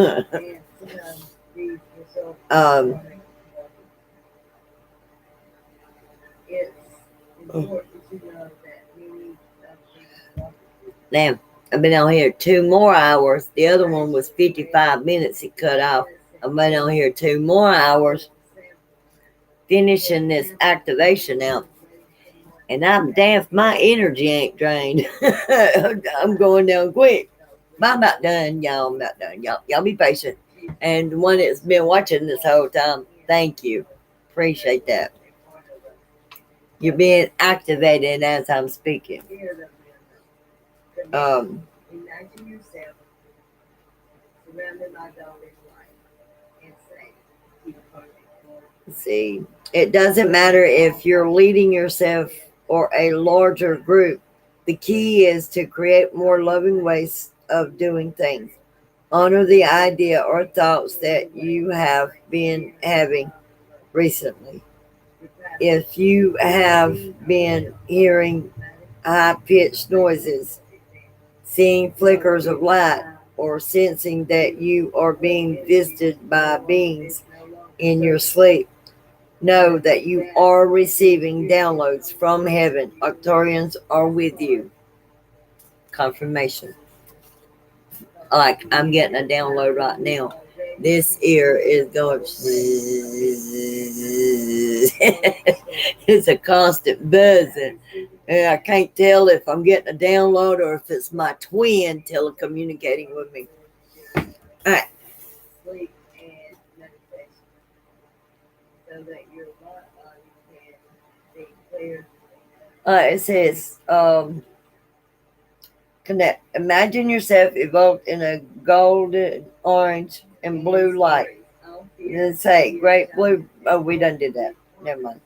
Damn, I've been on here 2 more hours. The other one was 55 minutes it cut off. I've been on here 2 more hours finishing this activation out. And I'm damn if my energy ain't drained. I'm going down quick. But I'm about done, y'all. I'm about done. Y'all be patient. And the one that's been watching this whole time, thank you. Appreciate that. You're being activated as I'm speaking. Imagine yourself surrounded by daughter's light and say, see, it doesn't matter if you're leading yourself or a larger group. The key is to create more loving ways of doing things. Honor the idea or thoughts that you have been having recently. If you have been hearing high-pitched noises, seeing flickers of light, or sensing that you are being visited by beings in your sleep, know that you are receiving downloads from heaven. Arcturians are with you. Confirmation. Like I'm getting a download right now. This ear is going. It's a constant buzzing. And I can't tell if I'm getting a download or if it's my twin telecommunicating with me. All right. It says, connect. Imagine yourself evolved in a golden, orange, and blue light. And then say, great blue. Oh, we done did that. Never mind.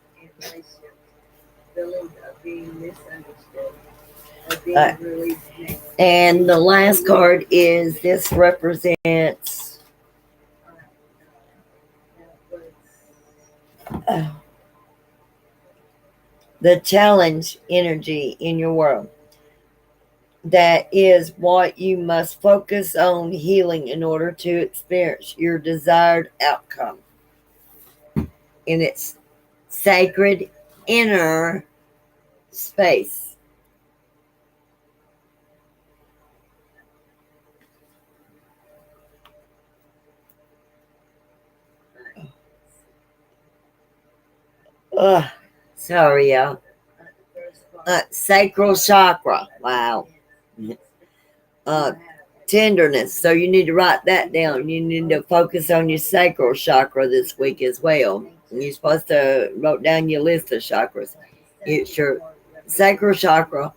Uh, and the last card is this represents uh, the challenge energy in your world. That is what you must focus on healing in order to experience your desired outcome in its sacred inner space. Ugh, sorry, y'all. Sacral chakra. Wow. Uh, tenderness. So you need to write that down. You need to focus on your sacral chakra this week as well. And you're supposed to write down your list of chakras. It's your sacral chakra,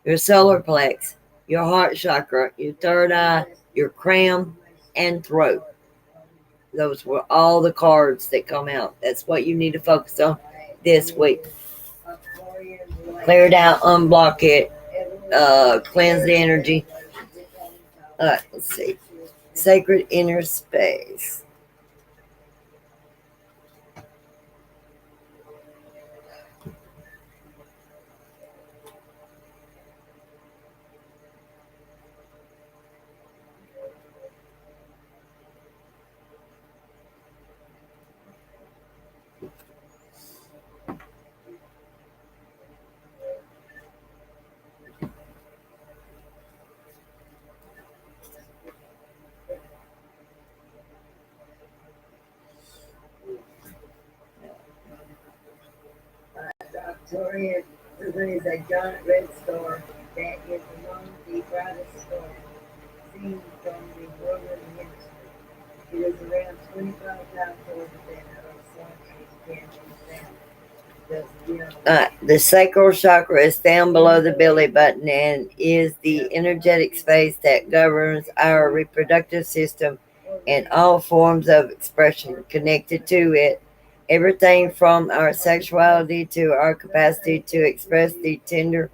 your solar plex, your heart chakra, your third eye, your crown, and throat. Those were all the cards that come out. That's what you need to focus on this week. Clear it out, unblock it, cleanse the energy. Let's see. Sacred inner space. Victoria is a giant red star that is among the brightest stars seen from the northern hemisphere. It is around 25 times larger than our sun and is 10 times. The sacral chakra is down below the belly button and is the energetic space that governs our reproductive system and all forms of expression connected to it. Everything from our sexuality to our capacity to express the tender,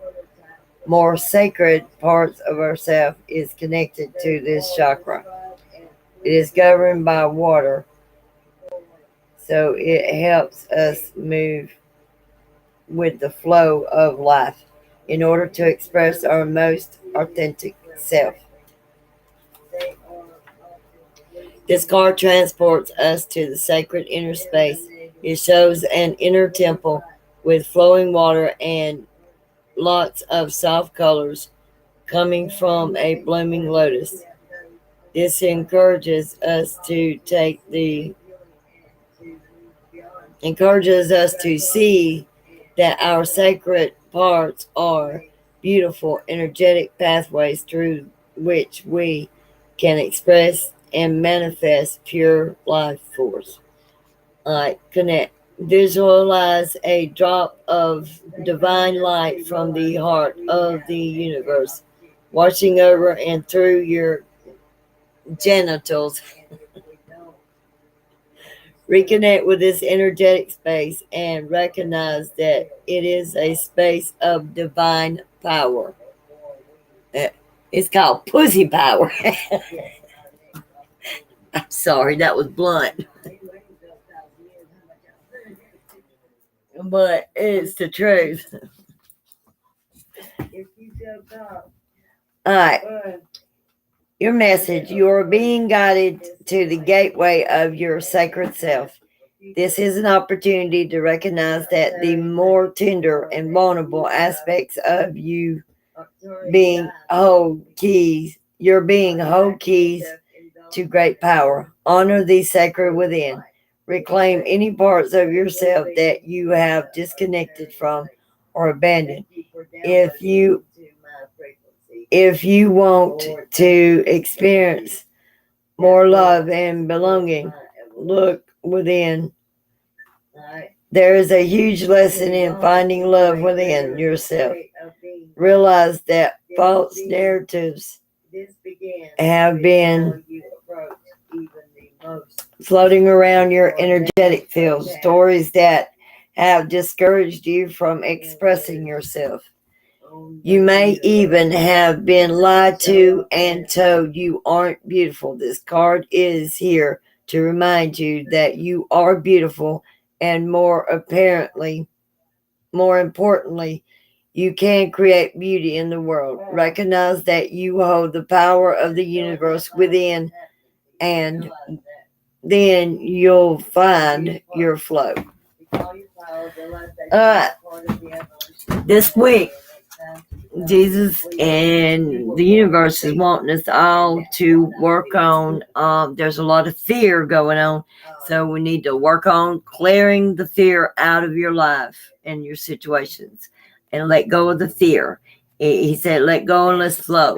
more sacred parts of ourselves is connected to this chakra. It is governed by water, so it helps us move with the flow of life in order to express our most authentic self. This card transports us to the sacred inner space. It shows an inner temple with flowing water and lots of soft colors coming from a blooming lotus. This encourages us to see that our sacred parts are beautiful, energetic pathways through which we can express and manifest pure life force. Connect. Visualize a drop of divine light from the heart of the universe, washing over and through your genitals. Reconnect with this energetic space and recognize that it is a space of divine power. It's called pussy power. I'm sorry, that was blunt. But it's the truth. All right. Your message. You are being guided to the gateway of your sacred self. This is an opportunity to recognize that the more tender and vulnerable aspects of you being whole keys, you're being whole keys to great power. Honor the sacred within. Reclaim any parts of yourself that you have disconnected from or abandoned. If you want to experience more love and belonging, look within There is a huge lesson in finding love within yourself. Realize that false narratives have been floating around your energetic field, stories that have discouraged you from expressing yourself. You may even have been lied to and told you aren't beautiful. This card is here to remind you that you are beautiful, and more importantly, you can create beauty in the world. Recognize that you hold the power of the universe within, and then you'll find your flow. This week, Jesus and the universe is wanting us all to work on, there's a lot of fear going on, so we need to work on clearing the fear out of your life and your situations and let go of the fear. He said, let go and let's flow.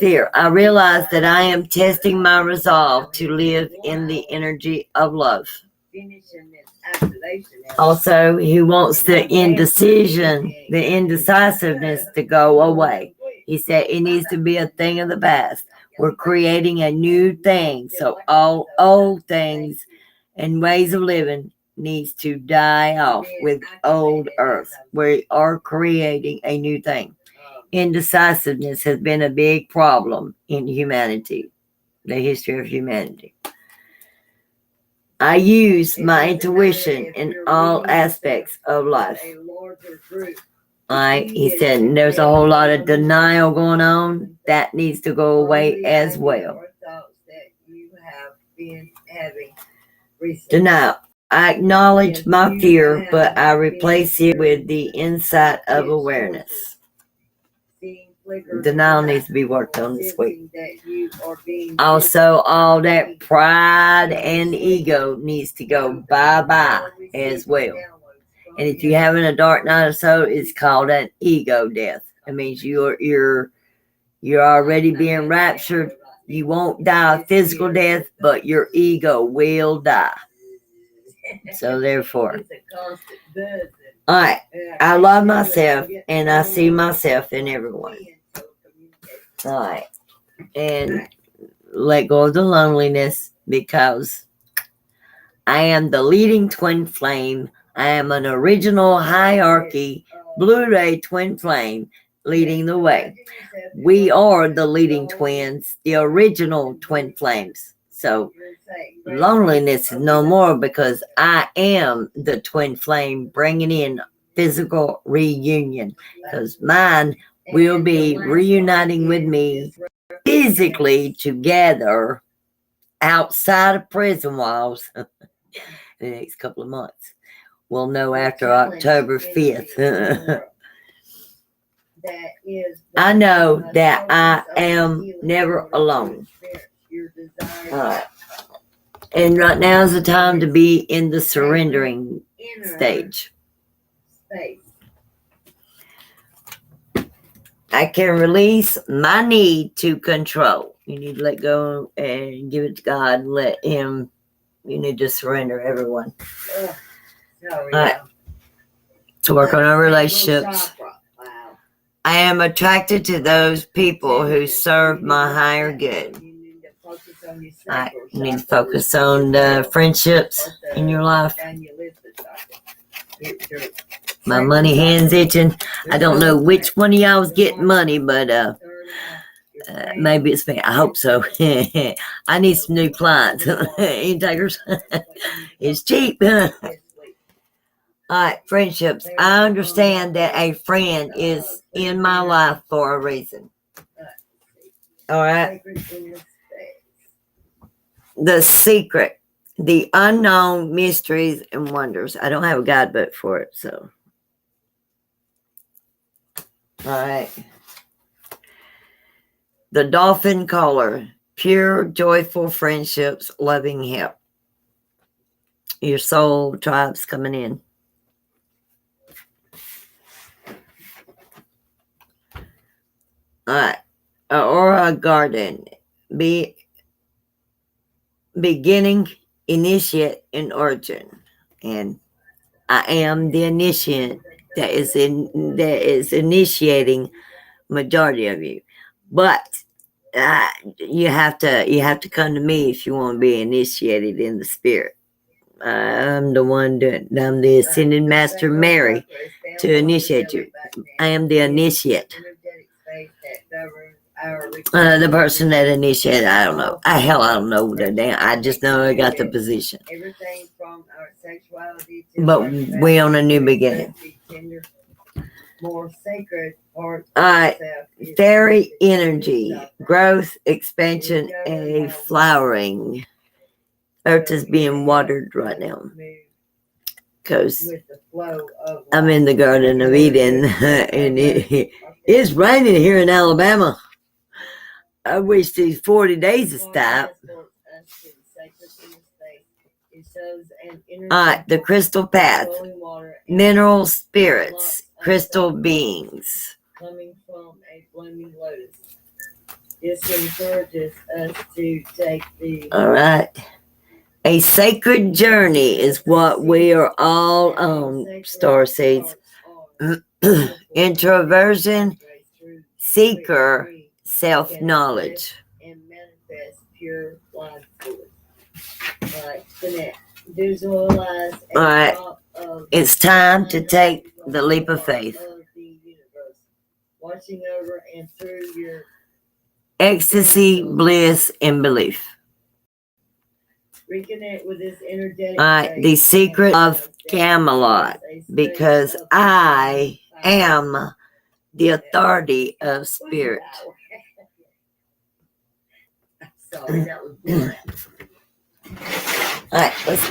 Fear. I realize that I am testing my resolve to live in the energy of love. Also, he wants the indecisiveness to go away. He said it needs to be a thing of the past. We're creating a new thing. So all old things and ways of living needs to die off with old earth. We are creating a new thing. Indecisiveness has been a big problem in humanity, the history of humanity. I use my intuition in all aspects of life. He said there's a whole lot of denial going on. That needs to go away as well. Denial. I acknowledge my fear, but I replace it with the insight of awareness. Denial needs to be worked on this week. Also, all that pride and ego needs to go bye-bye as well. And if you're having a dark night of soul, it's called an ego death. It means you're already being raptured. You won't die a physical death, but your ego will die. So therefore, all right, I love myself and I see myself in everyone. All right, and let go of the loneliness, because I am the leading twin flame. I am an original hierarchy Blu-ray twin flame leading the way. We are the leading twins, the original twin flames. So loneliness is no more, because I am the twin flame bringing in physical reunion, because mine will be reuniting with me physically together outside of prison walls in the next couple of months. We'll know after October 5th. I know that I am never alone. And right now is the time to be in the surrendering stage. I can release my need to control. You need to let go and give it to God and let Him. You need to surrender, everyone. All right. To work on our relationships. I am attracted to those people who serve my higher good. I need to focus on the friendships in your life. My money hand's itching. I don't know which one of y'all was getting money, but maybe it's me. I hope so. I need some new clients. E-takers. It's cheap. All right, friendships. I understand that a friend is in my life for a reason. All right. The secret, the unknown mysteries and wonders. I don't have a guidebook for it, so. All right. The dolphin color, pure, joyful friendships, loving help. Your soul tribe's coming in. All right. Aura garden, beginning initiate in origin, and I am the initiate that is initiating majority of you. But you have to come to me if you want to be initiated in the spirit. I'm the one doing. I'm the ascended master Mary to initiate you. I am the initiate. The person that initiated, I don't know. I don't know the damn. I just know I got the position. But we on a new beginning. More sacred parts. Fairy energy, growth, expansion, and a flowering. Earth is being watered right now because I'm in the Garden of Eden, and it is raining here in Alabama. I wish these 40 days would stop. The crystal path, mineral spirits, crystal beings. Coming from a blooming lotus. This encourages us to take the. All right. A sacred journey is what we are all on, starseeds. Introversion, seeker, self-knowledge. And manifest pure life force. Visualize. All right. It's time to take the leap of faith. Watching over and through your ecstasy, bliss, and belief. Reconnect with this energetic. The secret of Camelot, because I am the authority of spirit. Sorry, that was boring. All right, let's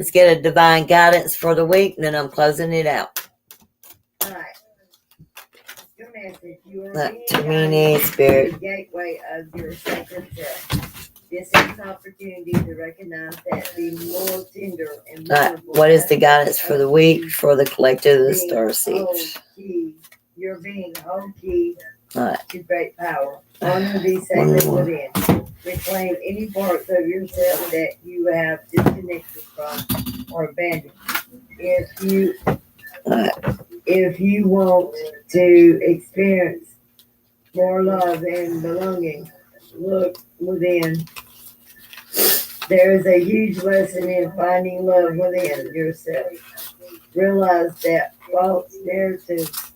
get a divine guidance for the week, and then I'm closing it out. All right. Your message. You are being spirit. The gateway of your sacred self. This is an opportunity to recognize that the more tender and more. What is the guidance for the week for the collective of the starseeds? You're being whole key to great power. Honor the sacred within. Reclaim any parts of yourself that you have disconnected from or abandoned. If you want to experience more love and belonging, look within. There is a huge lesson in finding love within yourself. Realize that false narratives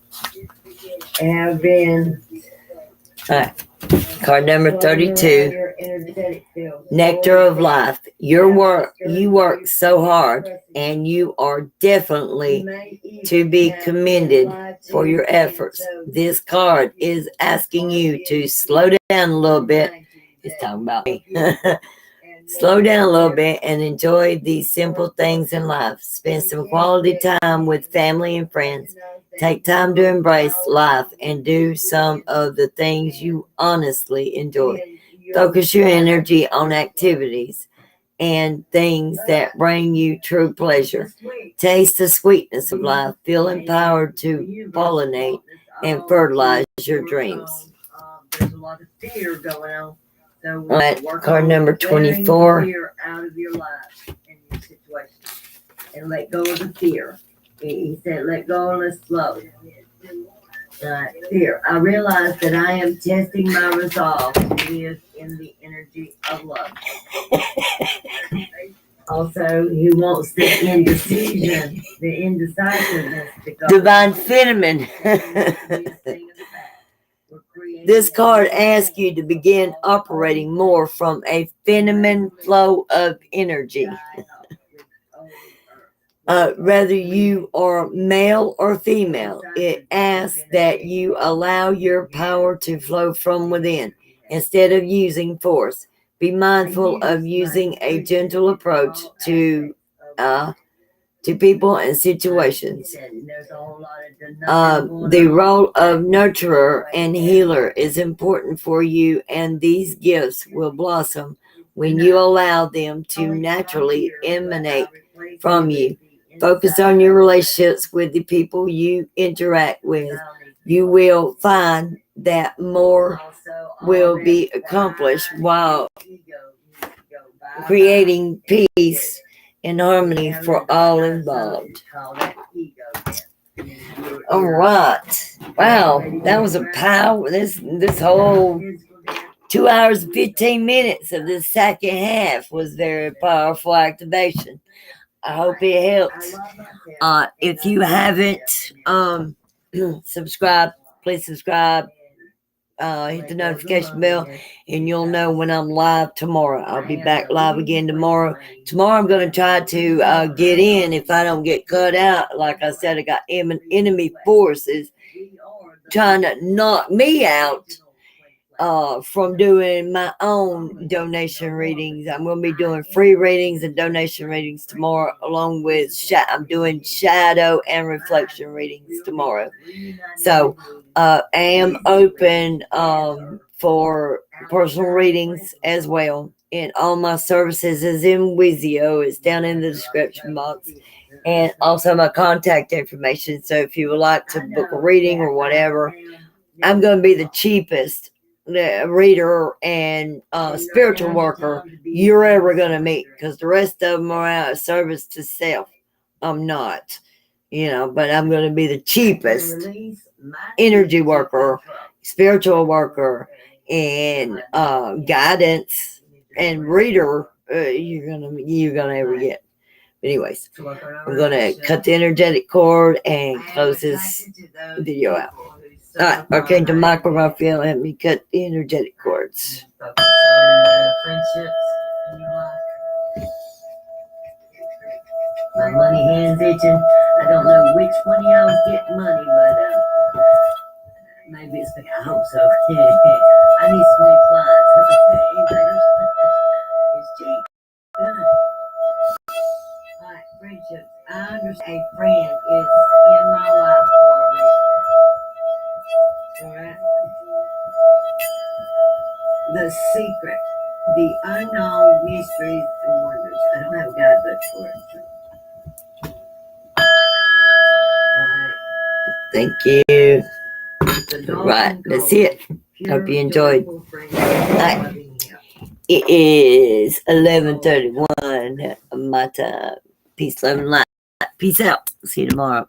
have been. Card number 32. Nectar of life. You work so hard, and you are definitely to be commended for your efforts. This card is asking you to slow down a little bit. It's talking about me. Slow down a little bit and enjoy these simple things in life. Spend some quality time with family and friends. Take time to embrace life and do some of the things you honestly enjoy. Focus your energy on activities and things that bring you true pleasure. Taste the sweetness of life. Feel empowered to pollinate and fertilize your dreams. There's a lot of fear going on. So card number 24. Fear out of your life and your situation. And let go of the fear. He said, let go and let's flow. Fear. I realize that I am testing my resolve to live in the energy of love. Also, he wants the indecision, the indecisiveness to go. Divine Feminine. This card asks you to begin operating more from a feminine flow of energy. Whether you are male or female, it asks that you allow your power to flow from within instead of using force. Be mindful of using a gentle approach to people and situations. The role of nurturer and healer is important for you, and these gifts will blossom when you allow them to naturally emanate from you. Focus on your relationships with the people you interact with. You will find that more will be accomplished while creating peace and harmony for all involved. All right. Wow, that was a power. This whole 2 hours and 15 minutes of the second half was very powerful activation. I hope it helped. If you haven't subscribed, please subscribe. Hit the notification bell, and you'll know when I'm live tomorrow. I'll be back live again tomorrow. Tomorrow I'm going to try to get in. If I don't get cut out, like I said, I got enemy forces trying to knock me out from doing my own donation readings. I'm going to be doing free readings and donation readings tomorrow, along with I'm doing shadow and reflection readings tomorrow. So I am open for personal readings as well. And all my services is in Wizio. It's down in the description box. And also my contact information. So if you would like to book a reading or whatever, I'm going to be the cheapest reader and spiritual worker you're ever going to meet, because the rest of them are out of service to self. I'm not, but I'm going to be the cheapest energy worker, spiritual worker, and guidance and reader you're gonna ever get. But anyways, I'm gonna cut the energetic cord and close this video out. All right, Archangel Michael Raphael, let me cut the energetic cords. My money hand's itching. I don't know which one of y'all's getting money, but maybe it's me. I hope so. I need some new clients. It's cheap. Alright, friendships. I understand a friend is in my life for a reason. Alright? The secret, the unknown mysteries and wonders. I don't have a guidebook for it. Alright. Thank you. Right, that's it. Hope you enjoyed. Right. It is 11:31 my time. Peace, love, and light. Peace out. See you tomorrow.